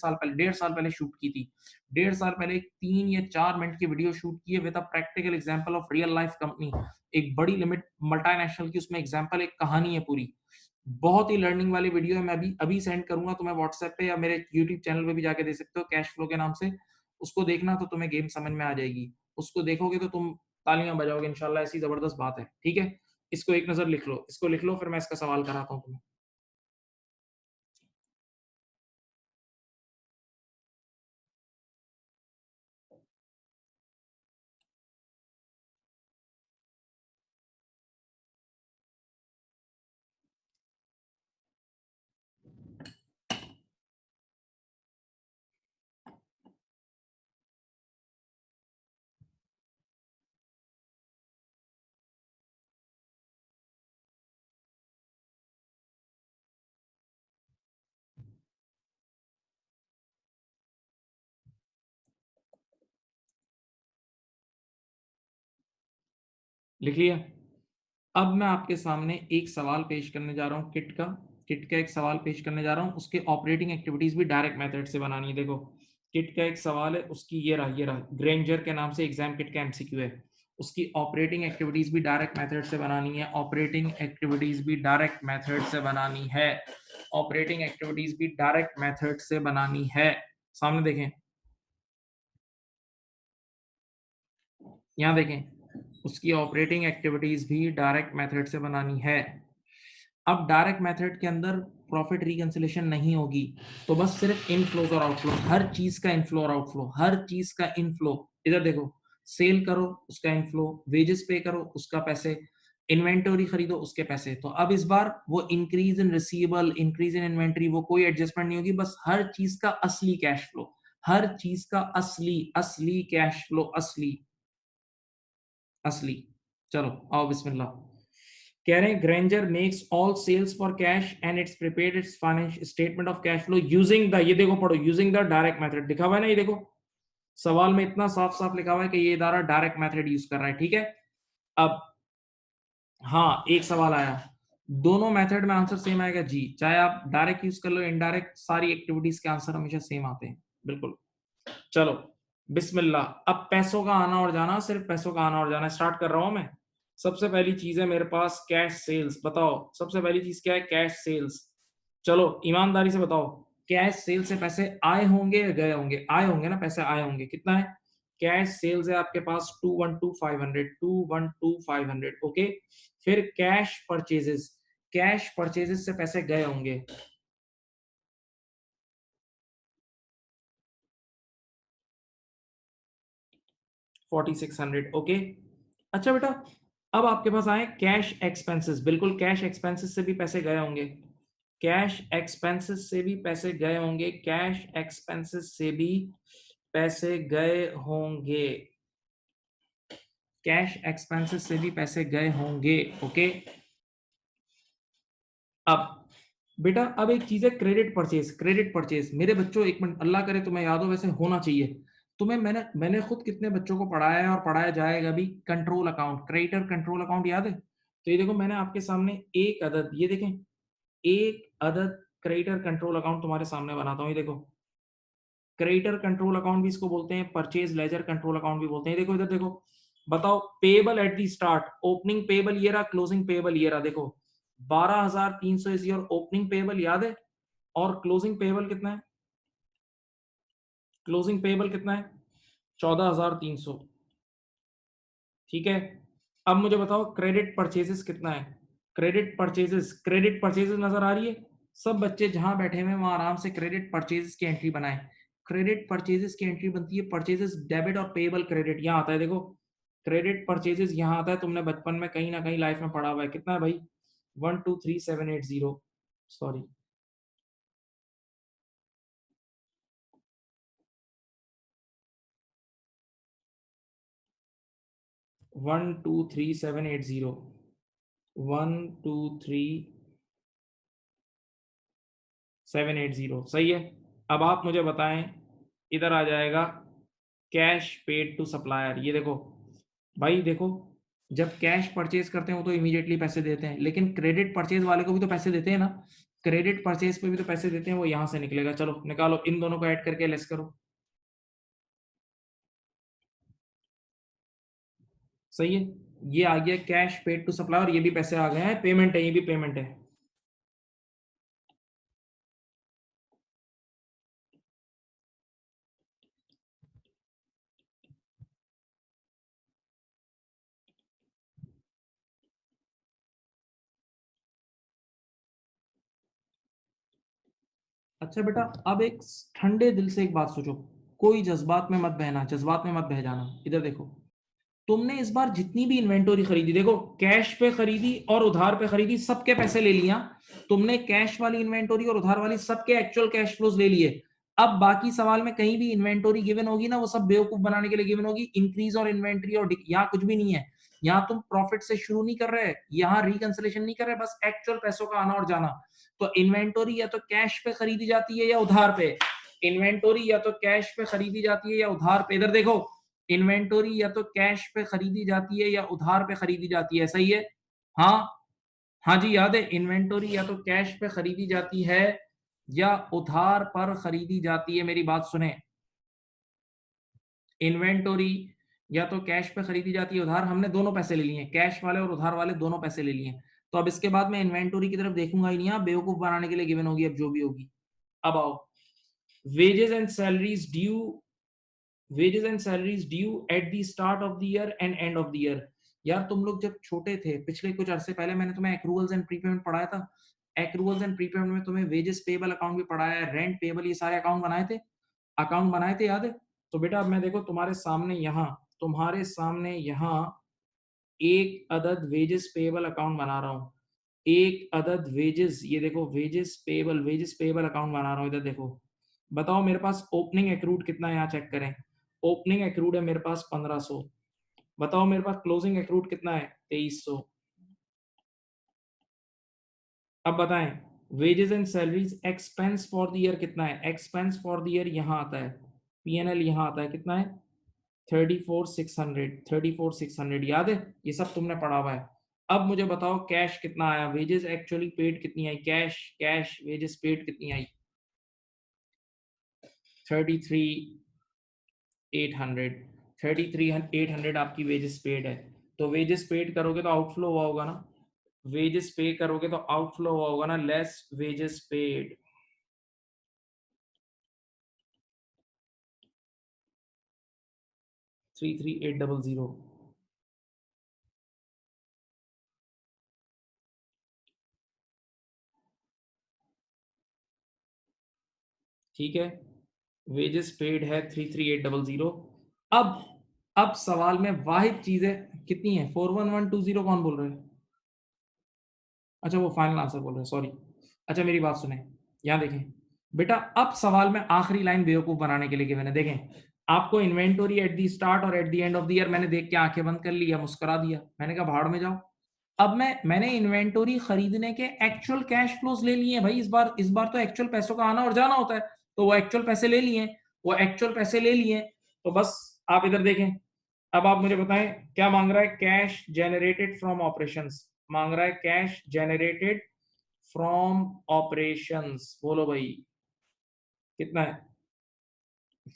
साल पहले शूट की थी, 1.5 साल पहले एक 3 या 4 मिनट की वीडियो शूट की है with a practical example of real life company, एक बड़ी लिमिट मल्टीनेशनल की, उसमें एग्जांपल, एक कहानी है पूरी, बहुत ही लर्निंग वाली वीडियो है। मैं अभी अभी सेंड करूंगा तुम्हें व्हाट्सएप पे, या मेरे यूट्यूब चैनल पे भी जाके दे सकते हो, कैश फ्लो के नाम से, उसको देखना तो तुम्हें गेम समझ में आ जाएगी, उसको देखोगे तो तुम तालियां बजाओगे इंशाल्लाह, ऐसी जबरदस्त बात है, ठीक है। इसको एक नजर लिख लो, इसको लिख लो, फिर मैं इसका सवाल कराता हूँ तुम्हें। लिख लिया? अब मैं आपके सामने एक सवाल पेश करने जा रहा हूँ, किट का एक सवाल पेश करने जा रहा हूँ, उसके ऑपरेटिंग एक्टिविटीज भी डायरेक्ट मेथड से बनानी है। देखो, किट का एक सवाल है, उसकी ये रहा ग्रेंजर के नाम से एग्जाम किट का MCQ है, उसकी ऑपरेटिंग एक्टिविटीज भी डायरेक्ट मेथड से बनानी है, ऑपरेटिंग एक्टिविटीज भी डायरेक्ट मेथड से बनानी है, ऑपरेटिंग एक्टिविटीज भी डायरेक्ट मेथड से बनानी है। सामने देखें, यहाँ देखें, उसकी ऑपरेटिंग एक्टिविटीज भी डायरेक्ट मेथड से बनानी है। अब डायरेक्ट मेथड के अंदर प्रॉफिट रिकंसिलेशन नहीं होगी, तो बस सिर्फ इनफ्लोज और आउटफ्लो, हर चीज का इनफ्लो और आउटफ्लो, हर चीज का इनफ्लो। इधर देखो, सेल करो उसका इनफ्लो, वेजेस पे करो उसका पैसे, इन्वेंटरी खरीदो उसके पैसे। तो अब इस बार वो increase in receivable, increase in inventory, वो कोई एडजस्टमेंट नहीं होगी, बस हर चीज का असली कैश फ्लो, हर चीज का असली असली कैश फ्लो, असली असली। चलो आओ बिस्मिल्लाह। कह रहे हैं Granger makes all sales for cash and it's prepared its financial statement of cash flow using the, ये देखो पढ़ो, यूजिंग द डायरेक्ट मेथड लिखा हुआ है ना, ये देखो सवाल में इतना साफ साफ लिखा हुआ है कि ये इदारा डायरेक्ट मेथड यूज कर रहा है, ठीक है। अब हाँ, एक सवाल आया, दोनों मेथड में आंसर सेम आएगा जी, चाहे आप डायरेक्ट यूज कर लो इनडायरेक्ट, सारी एक्टिविटीज के आंसर हमेशा सेम आते हैं, बिल्कुल। चलो बिस्मिल्लाह, अब पैसों का आना और जाना, सिर्फ पैसों का आना और जाना स्टार्ट कर रहा हूं मैं। सबसे पहली चीज है मेरे पास कैश सेल्स, बताओ सबसे पहली चीज क्या है, कैश सेल्स। चलो ईमानदारी से बताओ, कैश सेल से पैसे आए होंगे या गए होंगे, आए होंगे ना, पैसे आए होंगे, कितना है, कैश सेल्स है आपके पास 212,500, 212,500, ओके। फिर कैश परचेजेस, कैश परचेजेस से पैसे गए होंगे 4,600, ओके। अच्छा बेटा, अब आपके पास आए कैश एक्सपेंसेस, बिल्कुल कैश एक्सपेंसेस से भी पैसे गए होंगे, कैश एक्सपेंसेस से भी पैसे गए होंगे, कैश एक्सपेंसेस से भी पैसे गए होंगे, कैश एक्सपेंसेस से भी पैसे गए होंगे, ओके। अब बेटा, अब एक चीज है क्रेडिट परचेज, क्रेडिट परचेज मेरे बच्चों, एक मिनट, अल्लाह करे तुम्हें याद हो, वैसे होना चाहिए तुम्हें, मैंने खुद कितने बच्चों को पढ़ाया है और पढ़ाया जाएगा भी, control account, creditor control account याद है। तो ये देखो मैंने आपके सामने एक अदद, ये देखें, एक अदद क्रेडिटर कंट्रोल अकाउंट तुम्हारे सामने बनाता हूँ, ये देखो, क्रेडिटर कंट्रोल अकाउंट भी इसको बोलते हैं, परचेज लेजर कंट्रोल अकाउंट भी बोलते हैं। देखो इधर देखो, बताओ payable at the start, opening payable ये रहा, क्लोजिंग पेबल ये रहा, देखो 12,300 इज योर ओपनिंग पेबल, याद है, और क्लोजिंग पेबल कितना है, क्लोजिंग पेबल कितना है, 14,300, ठीक है। अब मुझे बताओ क्रेडिट परचेजेस कितना है, क्रेडिट परचेजेस, क्रेडिट परचेजेस नजर आ रही है, सब बच्चे जहां बैठे हुए वहां आराम से क्रेडिट परचेजेस की एंट्री बनाए। क्रेडिट परचेजेस की एंट्री बनती है, परचेजेस डेबिट और पेबल क्रेडिट यहाँ आता है, देखो क्रेडिट परचेजेस यहाँ आता है, तुमने बचपन में कहीं ना कहीं लाइफ में पढ़ा हुआ है, कितना है भाई, 123780, सॉरी 123780, 123780, सही है। अब आप मुझे बताएं, इधर आ जाएगा कैश पेड टू सप्लायर, ये देखो भाई, देखो जब कैश परचेज करते हैं वो तो इमीडिएटली पैसे देते हैं, लेकिन क्रेडिट परचेज वाले को भी तो पैसे देते हैं ना, क्रेडिट परचेज पे भी तो पैसे देते हैं, वो यहां से निकलेगा। चलो निकालो, इन दोनों को ऐड करके लेस करो, सही है। ये आ गया कैश पेड टू सप्लायर, ये भी पैसे आ गए हैं, पेमेंट है, ये भी पेमेंट है। अच्छा बेटा, अब एक ठंडे दिल से एक बात सोचो, कोई जज्बात में मत बहना, जज्बात में मत बह जाना। इधर देखो, तुमने इस बार जितनी भी इन्वेंटरी खरीदी, देखो कैश पे खरीदी और उधार पे खरीदी, सबके पैसे ले लिया तुमने, कैश वाली इन्वेंटरी और उधार वाली सबके एक्चुअल कैश फ्लोज ले लिए। अब बाकी सवाल में कहीं भी इन्वेंटरी गिवन होगी ना, वो सब बेवकूफ बनाने के लिए गिवन होगी, इंक्रीज और इन्वेंटरी और यहाँ कुछ भी नहीं है, यहाँ तुम प्रॉफिट से शुरू नहीं कर रहे, यहाँ रिकंसिलेशन नहीं कर रहे, बस एक्चुअल पैसों का आना और जाना। तो इन्वेंटरी या तो कैश पे खरीदी जाती है या उधार पे, इन्वेंटरी या तो कैश पे खरीदी जाती है या उधार पे। इधर देखो, इन्वेंटरी या तो कैश पे खरीदी जाती है या उधार पे खरीदी जाती है, सही है। हाँ, हाँ जी याद है, इन्वेंटरी या तो कैश पे खरीदी जाती है या उधार पर खरीदी जाती है, मेरी बात सुने, इन्वेंटरी या तो कैश पे खरीदी जाती है, उधार, हमने दोनों पैसे ले लिए, कैश वाले और उधार वाले दोनों पैसे ले लिए। तो अब इसके बाद मैं इन्वेंटरी की तरफ देखूंगा ही नहीं, आप बेवकूफ बनाने के लिए गिवन होगी, अब जो भी होगी। अब आओ, wages and salaries due, wages and salaries due at the start of the year and end of the year, यार तुम लोग जब छोटे थे, पिछले कुछ अरसे पहले मैंने तुम्हें एक्रूवल्स एंड प्रीपेमेंट पढ़ाया था। एक्रूवल्स एंड प्रीपेमेंट में तुम्हें वेजेस पेबल अकाउंट भी पढ़ाया है, रेंट पेबल, ये सारे अकाउंट बनाए थे, याद है? तो बेटा अब मैं देखो तुम्हारे सामने यहाँ एक अदद वेजेस पेबल अकाउंट बना रहा हूँ। एक अदद वेजेस, ये देखो वेजेस पेबल अकाउंट बना रहा हूँ, इधर देखो। बताओ मेरे पास ओपनिंग एक्रूड कितना है, यहाँ चेक करें। ओपनिंग एक्रूड है मेरे पास 1500। बताओ मेरे पास क्लोजिंग एक्रूड कितना है, 2300। अब बताएं wages and salaries expense for the year कितना है। एक्सपेंस फॉर द ईयर यहाँ आता है, पीएनएल यहाँ आता है, कितना है? 34,600 याद है? ये सब तुमने पढ़ा हुआ है। अब मुझे बताओ कैश कितना आया, वेजेस एक्चुअली पेड कितनी आई, कैश कैश वेजेस पेड कितनी आई? 33,800। 33,800 आपकी वेजेस पेड है। तो वेजेस पेड करोगे तो आउटफ्लो हुआ होगा ना, वेजेस पे करोगे तो आउटफ्लो हुआ होगा ना, लेस वेजेस पेड। 33,800। ठीक है, वेजेस पेड है 33,800। अब अब सवाल में वाहिद चीज है, कितनी है? 41120 कौन बोल रहे हैं? अच्छा वो फाइनल आंसर बोल रहे हैं, सॉरी। अच्छा मेरी बात सुने, यहाँ देखें बेटा, अब सवाल में आखिरी लाइन बेवकूफ बनाने के लिए कि मैंने देखें आपको इन्वेंटोरी एट दी स्टार्ट और at the end of the year, मैंने देख के आंखें बंद कर लिया, मुस्कुरा दिया, मैंने कहा भाड़ में जाओ। अब मैंने इन्वेंटोरी खरीदने के एक्चुअल कैश फ्लोज ले लिए भाई, इस बार तो एक्चुअल पैसों का आना और जाना होता है, तो वो एक्चुअल पैसे ले लिए, तो बस आप इधर देखें। अब आप मुझे बताएं क्या मांग रहा है, कैश जेनरेटेड फ्रॉम ऑपरेशंस मांग रहा है, कैश जेनरेटेड फ्रॉम ऑपरेशंस, बोलो भाई कितना है?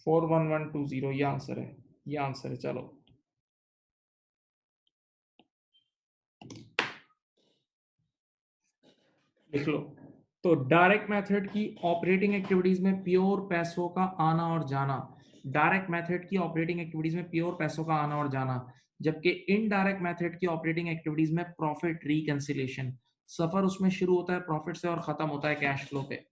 41120, ये आंसर है, ये आंसर है। चलो लिख लो। तो डायरेक्ट मेथड की ऑपरेटिंग एक्टिविटीज में प्योर पैसों का आना और जाना, डायरेक्ट मेथड की ऑपरेटिंग एक्टिविटीज में प्योर पैसों का आना और जाना, जबकि इनडायरेक्ट मेथड की ऑपरेटिंग एक्टिविटीज में प्रॉफिट रिकंसिलेशन, सफर उसमें शुरू होता है प्रॉफिट से और खत्म होता है कैश फ्लो पे।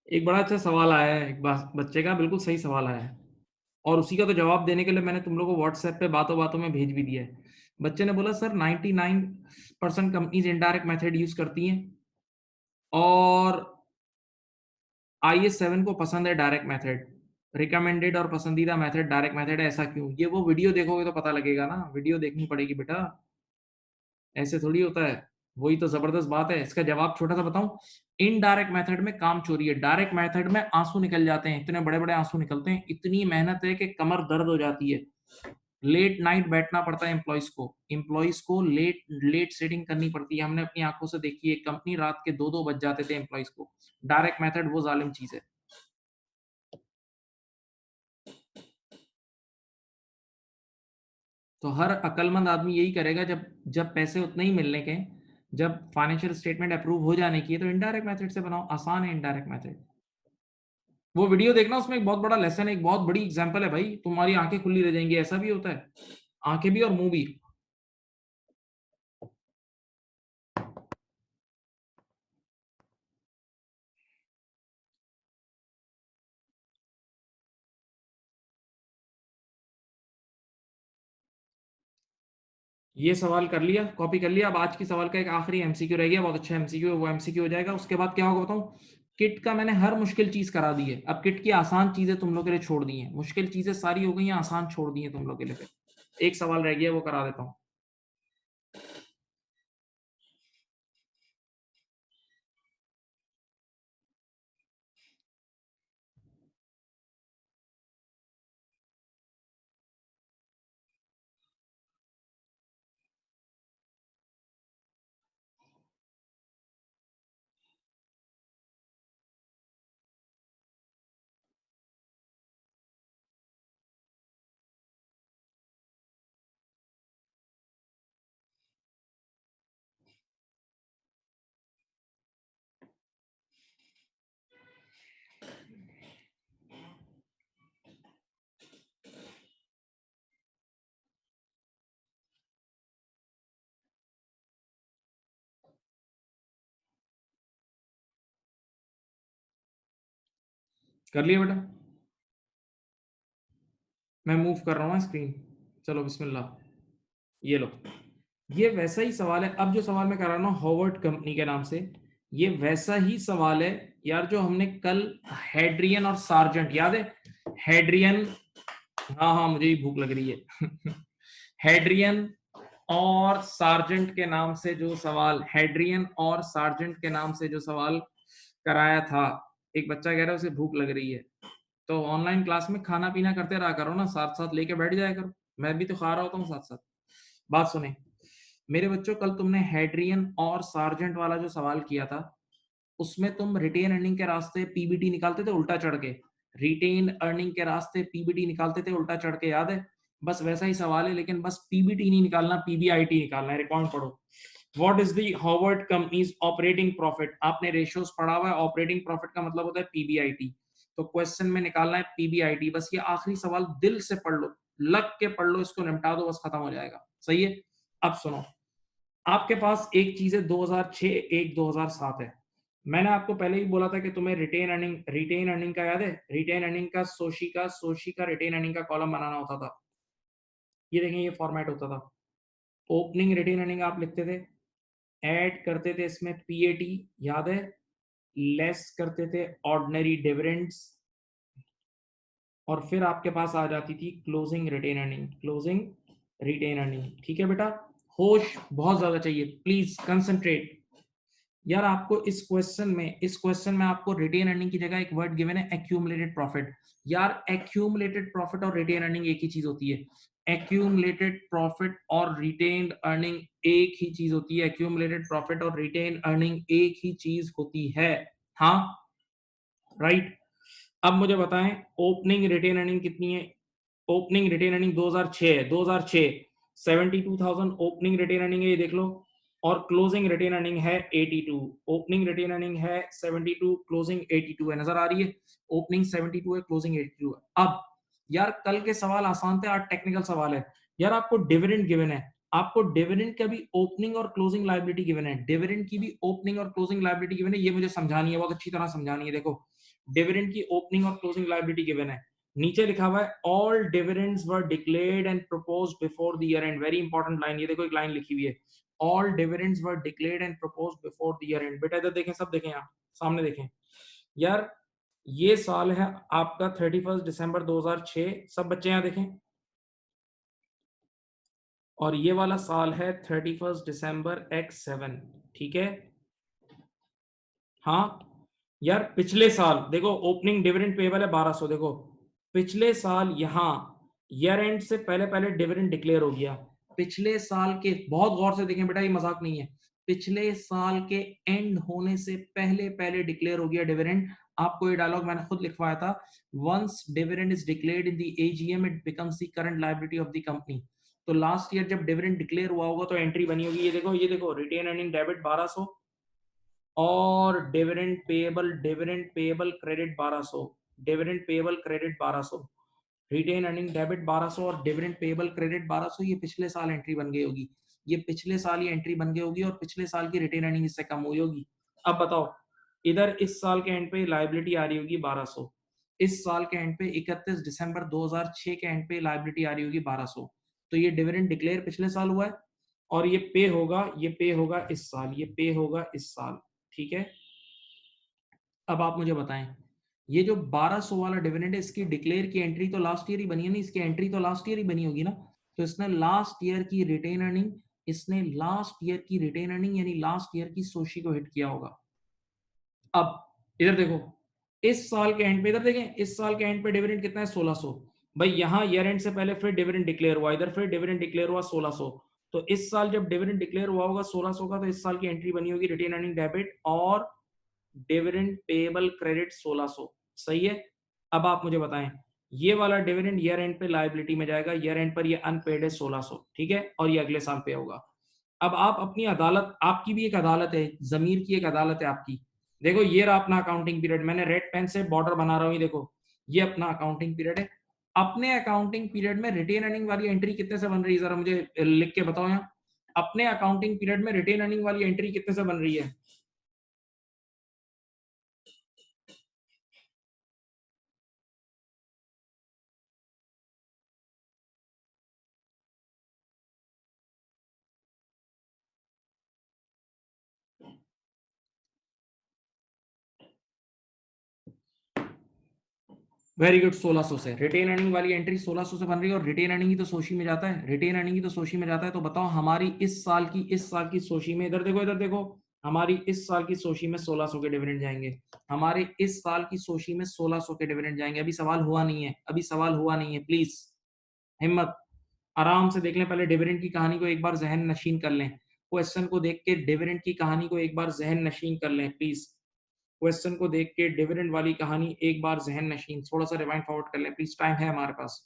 एक बड़ा अच्छा सवाल आया है, एक बच्चे का बिल्कुल सही सवाल आया है, और उसी का तो जवाब देने के लिए मैंने तुम लोगों को व्हाट्सएप पे बातों बातों में भेज भी दिया है। बच्चे ने बोला sir 99% companies indirect method use करती हैं और IS 7 को पसंद है डायरेक्ट मेथड। रिकमेंडेड और पसंदीदा मेथड डायरेक्ट मेथड है, ऐसा क्यों? ये वो वीडियो देखोगे तो पता लगेगा ना, वीडियो देखनी पड़ेगी बेटा, ऐसे थोड़ी होता है। वही तो ज़बरदस्त बात है। इसका जवाब छोटा-सा बताऊँ? इनडायरेक्ट मेथड में काम चोरी है, डायरेक्ट मेथड में आँसू निकल जाते हैं, इतने बड़े-बड़े आँसू निकलते हैं, इतनी मेहनत है कि कमर दर्द हो जाती है। लेट नाइट बैठना पड़ता है एम्प्लॉइज़ को लेट लेट सेटिंग करनी पड़ती है। हमने अपनी आँखों से देखी है, कंपनी रात के 2-2 बज जाते थे एम्प्लॉइज़ को। डायरेक्ट मेथड वो ज़ालिम चीज़ है। तो हर अक्लमंद आदमी यही करेगा जब जब पैसे उतने ही मिलने के हैं, जब फाइनेंशियल स्टेटमेंट अप्रूव हो जाने की है, तो इनडायरेक्ट मेथड से बनाओ, आसान है इनडायरेक्ट मेथड। वो वीडियो देखना, उसमें एक बहुत बड़ा लेसन है, एक बहुत बड़ी एग्जांपल है भाई, तुम्हारी आँखें खुली रह जाएँगी, ऐसा भी होता है। आँखें भी और मुँह भी। ये सवाल कर लिया, कॉपी कर लिया। अब आज की सवाल का एक आखिरी एमसीक्यू रह गया, बहुत अच्छा एमसीक्यू है, वो एमसीक्यू हो जाएगा। उसके बाद क्या होगा बताऊँ? किट का मैंने हर मुश्किल चीज़ करा दी है। अब किट की आसान चीज़ें तुम लोग के लिए छोड़ दी हैं। मुश्किल चीज़ें सारी हो गई हैं, आसान छोड़ दी हैं तुम लोग के लिए फिर। एक सवाल रह गया, वो करा देता हूँ। कर लिया बेटा? मैं मूव कर रहा हूँ स्क्रीन। चलो बिस्मिल्लाह। ये लो। ये वैसा ही सवाल है, अब जो सवाल मैं कर रहा हूँ हॉवर्ड कंपनी के नाम से, ये वैसा ही सवाल है यार जो हमने कल हेड्रियन और सार्जेंट, याद है? हेड्रियन, हाँ, हाँ, मुझे भी भूख लग रही है। हेड्रियन और सार्जेंट के नाम से जो सवाल, हेड्रियन और सार्जेंट के नाम से जो सवाल कराया था, एक बच्चा कह रहा है उसे भूख लग रही है। तो ऑनलाइन क्लास में खाना-पीना करते रहा करो ना, साथ-साथ लेके बैठ जाया करो। मैं भी तो खा रहा होता हूँ साथ-साथ। बात सुने, मेरे बच्चों, कल तुमने हेड्रियन और सार्जेंट वाला जो सवाल किया था, उसमें तुम रिटेन अर्निंग के रास्ते पीबीटी निकालते थे उल्टा चढ़ के। रिटेन अर्निंग के रास्ते पीबीटी निकालते थे उल्टा चढ़ के, याद है? बस वैसा ही सवाल है, लेकिन बस पीबीटी नहीं निकालना, पीबीआईटी निकालना है। रिकॉर्ड पढ़ो। What is the Harvard companies operating profit? आपने रेशियोज पढ़ा हुआ है, ऑपरेटिंग प्रॉफिट का मतलब होता है पीबीआईटी। तो क्वेश्चन में निकालना है पीबीआईटी। बस ये आखिरी सवाल दिल से पढ़ लो, लग के पढ़ लो, इसको निपटा दो, बस खत्म हो जाएगा। सही है? अब सुनो, आपके पास एक चीज है 2006, एक 2007 है। मैंने आपको पहले ही बोला था कि तुम्हें रिटेन अर्निंग का याद है? रिटेन अर्निंग का सोशी का रिटेन अर्निंग का कॉलम बनाना होता था। ये देखें, ये फॉर्मेट होता था। ओपनिंग रिटेन अर्निंग आप लिखते थे, ऐड करते थे इसमें पीएटी, याद है? लेस करते थे ऑर्डिनरी डिविडेंड्स, और फिर आपके पास आ जाती थी closing retained earning, closing retained earning. ठीक है बेटा? होश बहुत ज्यादा चाहिए, प्लीज कंसंट्रेट। यार आपको इस क्वेश्चन में आपको रिटेन अर्निंग की जगह एक वर्ड गिवन है, एक्यूमुलेटेड प्रॉफिट। यार एक्यूमुलेटेड प्रॉफिट और रिटेन अर्निंग एक ही चीज होती है। एक्यूमुलेटेड प्रॉफिट और रिटेन अर्निंग एक ही चीज होती है। एक्यूमुलेटेड प्रॉफिट और रिटेन अर्निंग एक ही चीज होती है। हाँ, राइट। अब मुझे बताएं, ओपनिंग रिटेन अर्निंग कितनी है? ओपनिंग रिटेन अर्निंग 2006 है, 2006 72,000 ओपनिंग रिटेन अर्निंग है, ये देख लो। और क्लोजिंग रिटेन अर्निंग है 82। ओपनिंग रिटेन अर्निंग है 72, क्लोजिंग 82 है, नजर आ रही है? ओपनिंग 72 है, क्लोजिंग 82 है। अब यार कल के सवाल आसान थे, आज टेक्निकल सवाल है। यार आपको डिविडेंड गिवन है, आपको डिविडेंड का भी ओपनिंग और क्लोजिंग लायबिलिटी गिवन है, डिविडेंड की भी ओपनिंग और क्लोजिंग लायबिलिटी गिवन है। ये मुझे समझानी है, बहुत अच्छी तरह समझानी है। देखो, डिविडेंड की ओपनिंग और क्लोजिंग लायबिलिटी गिवन है, नीचे लिखा हुआ है all dividends were declared and proposed before the year and. Very important line, ये देखो एक लाइन लिखी हुई है, all dividends were declared and proposed before the year and. बेटा इधर देखें, सब देखें, यहाँ सामने देखें। यार ये साल है आपका 31 दिसंबर 2006, सब बच्चे यहाँ देखें, और ये वाला साल है 31 दिसंबर X7, ठीक है। हाँ यार, पिछले साल देखो ओपनिंग डिविडेंड पेबल है 1200, देखो पिछले साल यहाँ ईयर एंड से पहले पहले डिविडेंड डिक्लेयर हो गया। पिछले साल के, बहुत गौर से देखें बेटा, ये मजाक नहीं है, पिछले साल के एंड होने से पहले पहले डिक्लेयर हो गया डिविडेंड। आपको ये डायलॉग मैंने खुद लिखवाया था, once dividend is declared in the AGM it becomes the current liability of the company. तो लास्ट ईयर जब डिविडेंड डिक्लेयर हुआ होगा तो एंट्री बनी होगी, ये देखो रिटेन अर्निंग डेबिट 1200 और dividend payable credit 1200, dividend payable credit 1200, retained earning debit 1200 और डिविडेंड पेएबल क्रेडिट 1200। ये पिछले साल एंट्री बन गई होगी, ये पिछले साल ही एंट्री बन गई होगी और पिछले साल की रिटेन अर्निंग इससे कम हुई होगी। अब बताओ, इधर इस साल के एंड पे लायबिलिटी आ रही होगी 1200, इस साल के एंड पे 31 दिसंबर 2006 के एंड पे लायबिलिटी आ रही होगी 1200। तो ये डिविडेंड डिक्लेयर पिछले साल हुआ है और ये पे होगा, ये पे होगा इस साल, ये पे होगा इस साल, ठीक है। अब आप मुझे बताएं, ये जो 1200 वाला डिविडेंड है, इसकी डिक्लेयर की एंट्री तो लास्ट ईयर ही बनी है ना, इसकी एंट्री तो लास्ट ईयर ही बनी होगी ना। तो इसने लास्ट ईयर की रिटेन अर्निंग, इसने लास्ट ईयर की रिटेन अर्निंग यानी लास्ट ईयर की सोशी को हिट किया होगा। अब इधर देखो, इस साल के एंड पे, इधर देखें, इस साल के एंड पे डिविडेंड कितना है 1600। भाई यहाँ ईयर एंड से पहले फिर डिविडेंड डिक्लेयर हुआ, इधर फिर डिविडेंड डिक्लेयर हुआ 1600। तो इस साल जब डिविडेंड डिक्लेयर हुआ होगा 1600 का, तो इस साल की एंट्री बनी होगी रिटेन अर्निंग डेबिट और डिविडेंड पेएबल क्रेडिट 1600, सही है। अब आप मुझे बताएं, ये वाला डिविडेंड ईयर एंड पे लायबिलिटी में जाएगा, ईयर एंड पर ये अनपेड है 1600, ठीक है, और ये अगले साल पे होगा। अब आप अपनी अदालत, आपकी भी एक अदालत है, जमीर की एक अदालत है आपकी। देखो ये रहा अपना अकाउंटिंग पीरियड, मैंने रेड पेन से बॉर्डर बना रहा हूँ, ये देखो ये अपना अकाउंटिंग पीरियड है। अपने अकाउंटिंग पीरियड में रिटेन अर्निंग वाली एंट्री कितने से बन रही है, जरा मुझे लिख के बताओ यहाँ। अपने अकाउंटिंग पीरियड में रिटेन अर्निंग वाली एंट्री कितने से बन रही है? वेरी गुड, 1600 से रिटेन अर्निंग वाली एंट्री 1600 से बन रही है और रिटेन अर्निंग ही तो सोशी में जाता है, रिटेन अर्निंग ही तो सोशी में जाता है। तो बताओ हमारी इस साल की सोशी में, इधर देखो हमारी इस साल की सोशी में 1600 के डिविडेंड जाएंगे, हमारे इस साल की सोशी में 1600 के डिविडेंड जाएंगे। अभी सवाल हुआ नहीं है, अभी सवाल हुआ नहीं है, प्लीज हिम्मत, आराम से देख लें, पहले डिविडेंड की कहानी को एक बार जहन नशीन कर लें, क्वेश्चन को देख के डिविडेंड की कहानी को एक बार जहन नशीन कर लें प्लीज, क्वेश्चन को देख के डिविडेंड वाली कहानी एक बार जहन नशीन, थोड़ा सा रिवाइंड फॉरवर्ड कर लें प्लीज, टाइम है हमारे पास।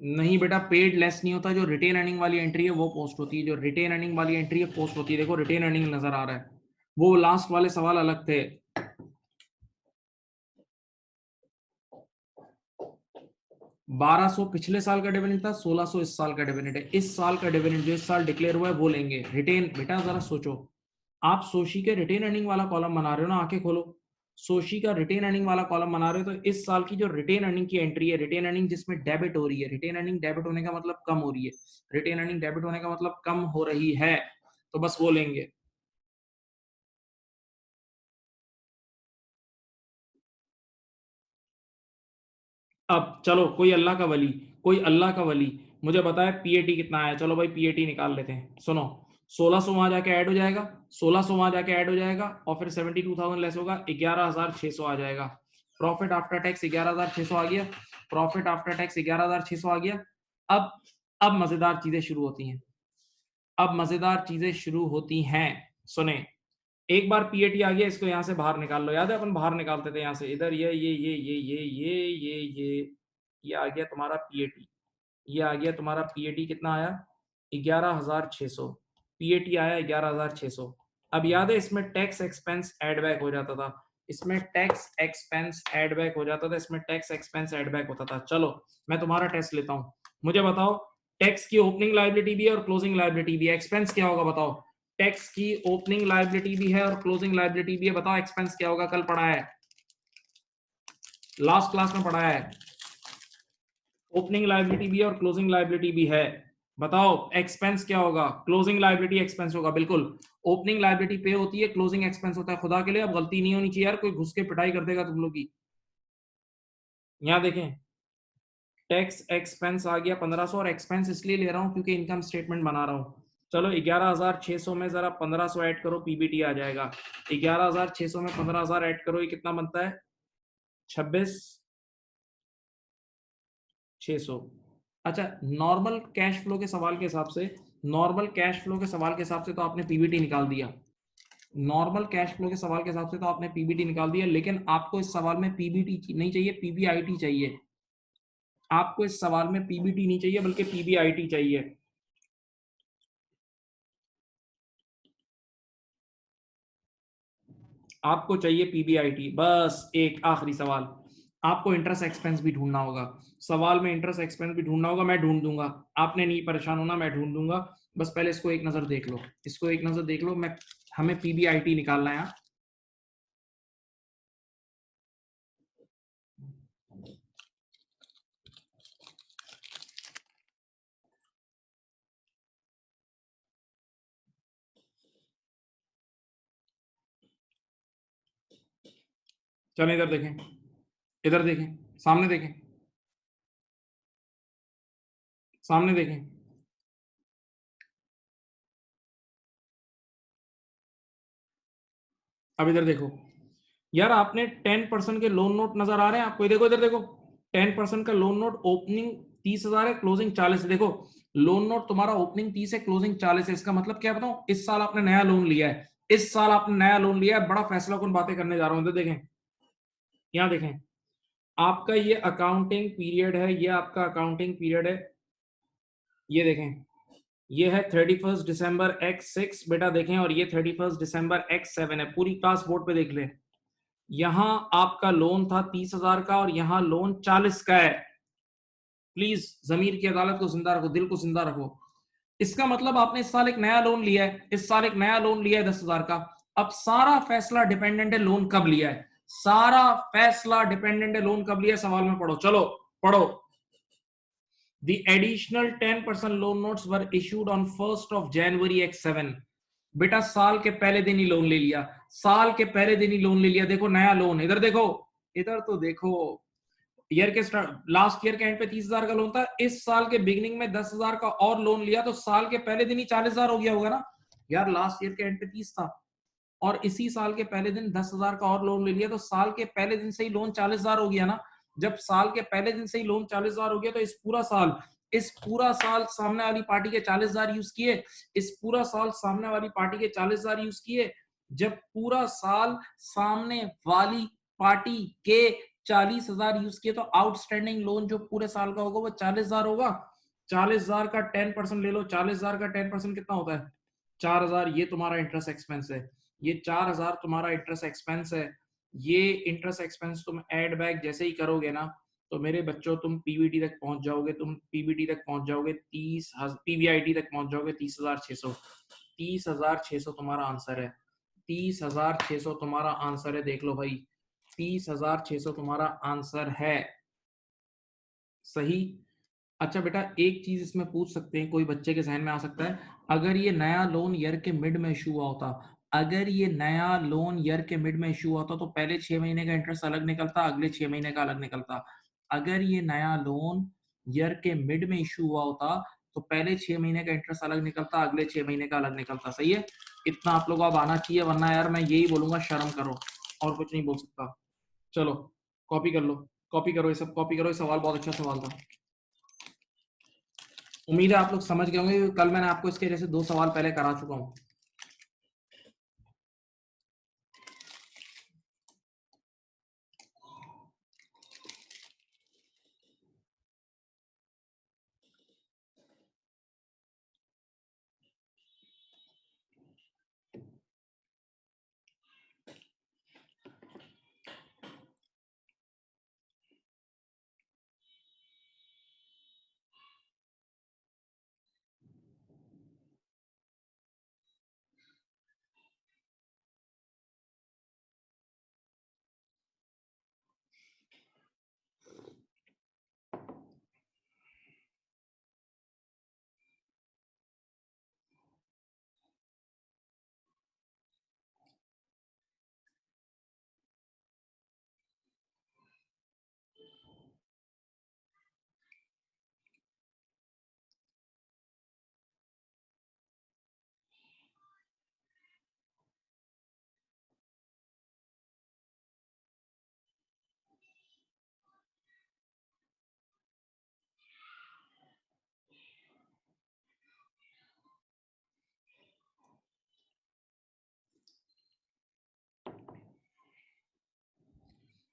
नहीं बेटा, पेड लेस नहीं होता, जो रिटेन अर्निंग वाली एंट्री है वो पोस्ट होती है, जो रिटेन अर्निंग वाली एंट्री है पोस्ट होती है। देखो रिटेन अर्निंग नजर आ रहा है, वो लास्ट वाले सवाल अलग थे। 1200 पिछले साल का डिविडेंड था, 1600 इस साल का डिविडेंड है। इस साल का डिविडेंड जो इस साल डिक्लेयर हुआ है वो लेंगे रिटेन। बेटा जरा सोचो, आप सोशी के रिटेन अर्निंग वाला कॉलम बना रहे हो ना, आंखें खोलो, सोशी का रिटेन अर्निंग वाला कॉलम बना रहे हो, तो इस साल की जो रिटेन अर्निंग की एंट्री है, रिटेन अर्निंग जिसमें डेबिट हो रही है, रिटेन अर्निंग डेबिट होने का मतलब कम हो रही है, रिटेन अर्निंग डेबिट होने का मतलब कम हो रही है, तो बस वो लेंगे। अब चलो, कोई अल्लाह का वली, कोई अल्लाह का वली मुझे बताए पीएटी कितना आया। चलो भाई पीएटी निकाल लेते हैं, सुनो 1600 वहां जाके ऐड हो जाएगा, 1600 वहां जाके ऐड हो जाएगा और फिर 72,000 लेस होगा, 11,600 आ जाएगा। प्रॉफिट आफ्टर टैक्स 11,600 आ गया, प्रॉफिट आफ्टर टैक्स 11,600 आ गया। अब अब मजेदार चीजें शुरू होती हैं, अब मजेदार चीजें शुरू होती हैं, सुने। एक बार पीएटी आ गया, इसको यहाँ से बाहर निकाल लो, याद है अपन बाहर निकालते थे यहाँ से, इधर ये आ गया तुम्हारा पीएटी, ये आ गया तुम्हारा पीएटी, कितना आया 11,600, पीएटी आया 11,600। अब याद है इसमें टैक्स एक्सपेंस एड बैक हो जाता था, इसमें टैक्स एक्सपेंस एड बैक हो जाता था, इसमें टैक्स एक्सपेंस एड बैक होता था। चलो मैं तुम्हारा टेस्ट लेता हूँ, मुझे बताओ, टैक्स की ओपनिंग लायबिलिटी भी है और क्लोजिंग लायबिलिटी भी है, एक्सपेंस क्या होगा बताओ। टैक्स की ओपनिंग लायबिलिटी भी है और क्लोजिंग लायबिलिटी भी है, बताओ एक्सपेंस क्या होगा। कल पढ़ा है, लास्ट क्लास में पढ़ा है। ओपनिंग लायबिलिटी भी है और क्लोजिंग लायबिलिटी भी है, बताओ एक्सपेंस क्या होगा। क्लोजिंग लायबिलिटी एक्सपेंस होगा, बिल्कुल। ओपनिंग लायबिलिटी पे होती है, क्लोजिंग एक्सपेंस होता है। खुदा के लिए अब गलती नहीं होनी चाहिए यार, कोई घुस के पिटाई कर देगा तुम लोग की। यहां देखें, टैक्स एक्सपेंस आ गया 1500, और एक्सपेंस इसलिए ले रहा हूं क्योंकि इनकम स्टेटमेंट बना रहा हूं। चलो 11,600 में जरा 1500 ऐड करो, पीबीटी आ जाएगा। 11,600 में 15,000 ऐड करो, ये कितना बनता है? 26,600। अच्छा, नॉर्मल कैश फ्लो के सवाल के हिसाब से, नॉर्मल कैश फ्लो के सवाल के हिसाब से तो आपने पीबीटी निकाल दिया। नॉर्मल कैश फ्लो के सवाल के हिसाब से तो आपने पीबीटी निकाल दिया, लेकिन आपको इस सवाल में पीबीटी नहीं चाहिए, पीबीआईटी चाहिए। आपको इस सवाल में पीबीटी नहीं चाहिए बल्कि पीबीआईटी चाहिए। आपको चाहिए पीबीआईटी। बस एक आखिरी सवाल, आपको इंटरेस्ट एक्सपेंस भी ढूंढना होगा। सवाल में इंटरेस्ट एक्सपेंस भी ढूंढना होगा, मैं ढूंढ दूंगा। आपने नहीं परेशान होना, मैं ढूंढ दूंगा। बस पहले इसको एक नजर देख लो, इसको एक नजर देख लो। मैं हमें पीबीआईटी निकालना है। चलो इधर देखें, इधर देखें, सामने देखें, सामने देखें। अब इधर देखो यार, आपने 10% के लोन नोट नजर आ रहे हैं आपको? देखो इधर देखो, 10% का लोन नोट, ओपनिंग 30,000 है, क्लोजिंग 40 है। देखो लोन नोट तुम्हारा ओपनिंग 30 है, क्लोजिंग 40 है। इसका मतलब क्या बताऊं, इस साल आपने नया लोन लिया है, इस साल आपने नया लोन लिया है। बड़ा फैसला कौन बातें करने जा रहा हूं, इधर देखें, यहां देखें। आपका ये अकाउंटिंग पीरियड है, ये आपका अकाउंटिंग पीरियड है। ये देखें, ये है 31 दिसंबर X6 बेटा देखें, और ये 31 दिसंबर X7 है। पूरी क्लास बोर्ड पे देख ले, यहां आपका लोन था 30,000 का और यहां लोन 40 का है। प्लीज जमीर की अदालत को जिंदा रखो, दिल को जिंदा रखो। इसका मतलब आपने इस साल एक नया लोन लिया है, इस साल एक नया लोन लिया है 10,000 का। अब सारा फैसला डिपेंडेंट है लोन कब लिया है, सारा फैसला डिपेंडेंट है लोन कब लिया है। सवाल में पढ़ो, चलो पढ़ो। The additional 10% loan notes were issued on 1st of January X7। बेटा साल के पहले दिन ही लोन ले लिया, साल के पहले दिन ही लोन ले लिया। देखो नया लोन, इधर देखो, इधर तो देखो। ईयर के स्टार्ट, लास्ट ईयर के एंड पे 30,000 का लोन था, इस साल के बिगिनिंग में 10,000 का और लोन लिया, तो साल के पहले दिन ही 40,000 हो गया होगा ना यार। लास्ट ईयर के एंड पे 30 था और इसी साल के पहले दिन 10,000 का और लोन ले लिया, तो साल के पहले दिन से ही लोन 40,000 हो गया ना। जब साल के पहले दिन से ही लोन 40,000 हो गया, तो इस पूरा साल सामने वाली पार्टी के 40,000 यूज किए, इस पूरा साल सामने वाली पार्टी के 40,000 यूज किए। जब पूरा साल सामने वाली पार्टी के 40,000 यूज किए, तो आउटस्टैंडिंग लोन जो पूरे साल का होगा वो 40,000 होगा। 40,000 का 10% ले लो, 40,000 का 10% कितना होता है? 4,000। ये तुम्हारा इंटरेस्ट एक्सपेंस है, ये 4,000 तुम्हारा इंटरेस्ट एक्सपेंस है। ये इंटरेस्ट एक्सपेंस तुम एड बैक जैसे ही करोगे ना, तो मेरे बच्चों तुम पीबीटी तक पहुंच जाओगे, तुम पीबीटी तक पहुंच जाओगे 30, पीबीआईटी तक पहुंच जाओगे 30,600। 30,600 तुम्हारा आंसर है, 30,600 तुम्हारा आंसर है। देख लो भाई, 30,600 तुम्हारा आंसर है, सही। अच्छा बेटा, एक चीज इसमें पूछ सकते हैं, कोई बच्चे के जहन में आ सकता है, अगर ये नया लोन ईयर के मिड में इशू हुआ होता, अगर ये नया लोन ईयर के मिड में इशू हुआ होता, तो पहले 6 महीने का इंटरेस्ट अलग निकलता, अगले 6 महीने का अलग निकलता। अगर ये नया लोन ईयर के मिड में इशू हुआ होता, तो पहले 6 महीने का इंटरेस्ट अलग निकलता, अगले 6 महीने का अलग निकलता। सही है, इतना आप लोगों को अब आना चाहिए, वरना यार मैं यही बोलूंगा शर्म करो, और कुछ नहीं बोल सकता। चलो कॉपी कर लो, कॉपी करो, ये सब कॉपी करो। ये सवाल बहुत अच्छा सवाल था। उम्मीद है आप लोग समझ गए होंगे, कल मैंने आपको इसके जैसे 2 सवाल पहले करा चुका हूं।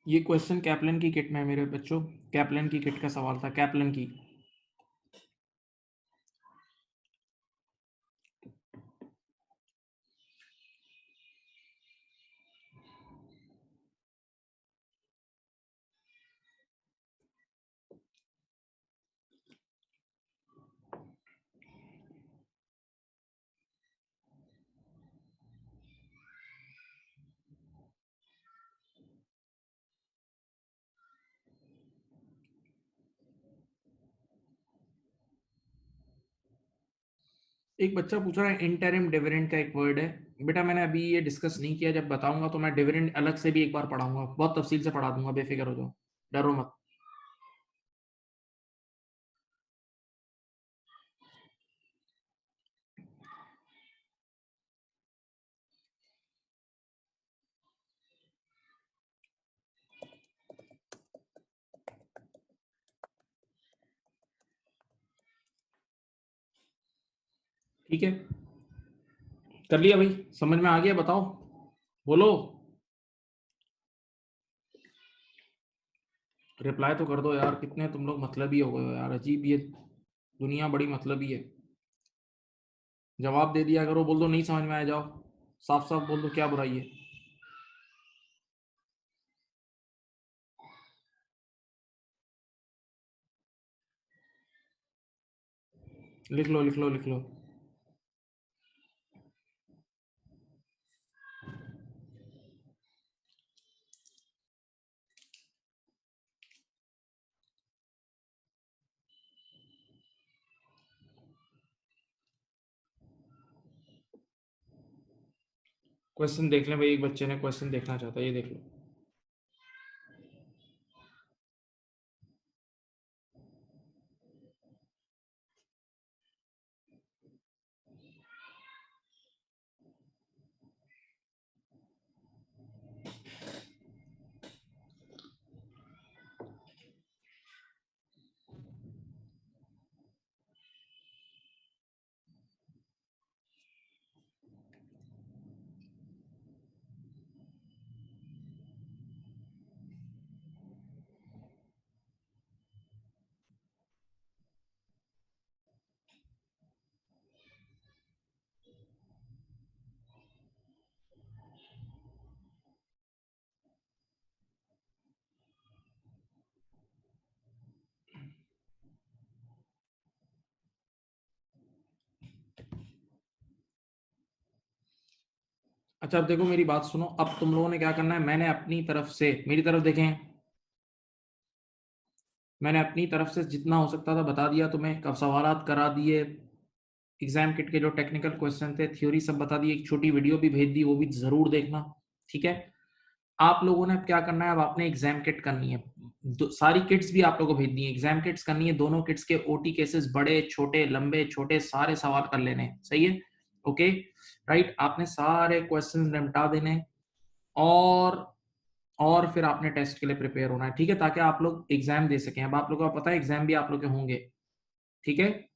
ये क्वेश्चन कैप्लन की किट में है मेरे बच्चों, कैप्लन की किट का सवाल था, कैप्लन की। एक बच्चा पूछ रहा है इंटरिम डिविडेंड का एक वर्ड है बेटा, मैंने अभी ये डिस्कस नहीं किया, जब बताऊंगा तो मैं डिविडेंड अलग से भी एक बार पढ़ाऊंगा, बहुत तफसील से पढ़ा दूंगा, बेफिक्र हो जाओ, डरो मत। ठीक है, कर लिया भाई, समझ में आ गया, बताओ, बोलो, रिप्लाई तो कर दो यार, कितने तुम लोग मतलबी हो गए हो यार, अजीब ये दुनिया बड़ी मतलबी है। जवाब दे दिया करो, बोल दो नहीं समझ में आया, जाओ साफ साफ बोल दो क्या बुराई है। लिख लो लिख लो लिख लो। क्वेश्चन देख लें भाई, एक बच्चे ने क्वेश्चन देखना चाहता है, ये देख लो। अच्छा अब देखो मेरी बात सुनो, अब तुम लोगों ने क्या करना है, मैंने अपनी तरफ से, मेरी तरफ देखें, मैंने अपनी तरफ से जितना हो सकता था बता दिया तुम्हें, कब सवालात करा दिए, एग्जाम किट के जो टेक्निकल क्वेश्चन थे, थ्योरी सब बता दी, एक छोटी वीडियो भी भेज दी, वो भी जरूर देखना। ठीक है, आप लोगों ने अब क्या करना है, अब आपने एग्जाम किट करनी है, सारी किट्स भी आप लोगों को भेज दी है, एग्जाम किट्स करनी है, दोनों किट्स के ओटी केसेस बड़े छोटे लंबे छोटे सारे सवाल कर लेने हैं, सही है, ओके राइट, आपने सारे क्वेश्चन निपटा देने हैं, और फिर आपने टेस्ट के लिए प्रिपेयर होना है, ठीक है, ताकि आप लोग एग्जाम दे सकें। अब आप लोगों को पता है एग्जाम भी आप लोग के होंगे, ठीक है,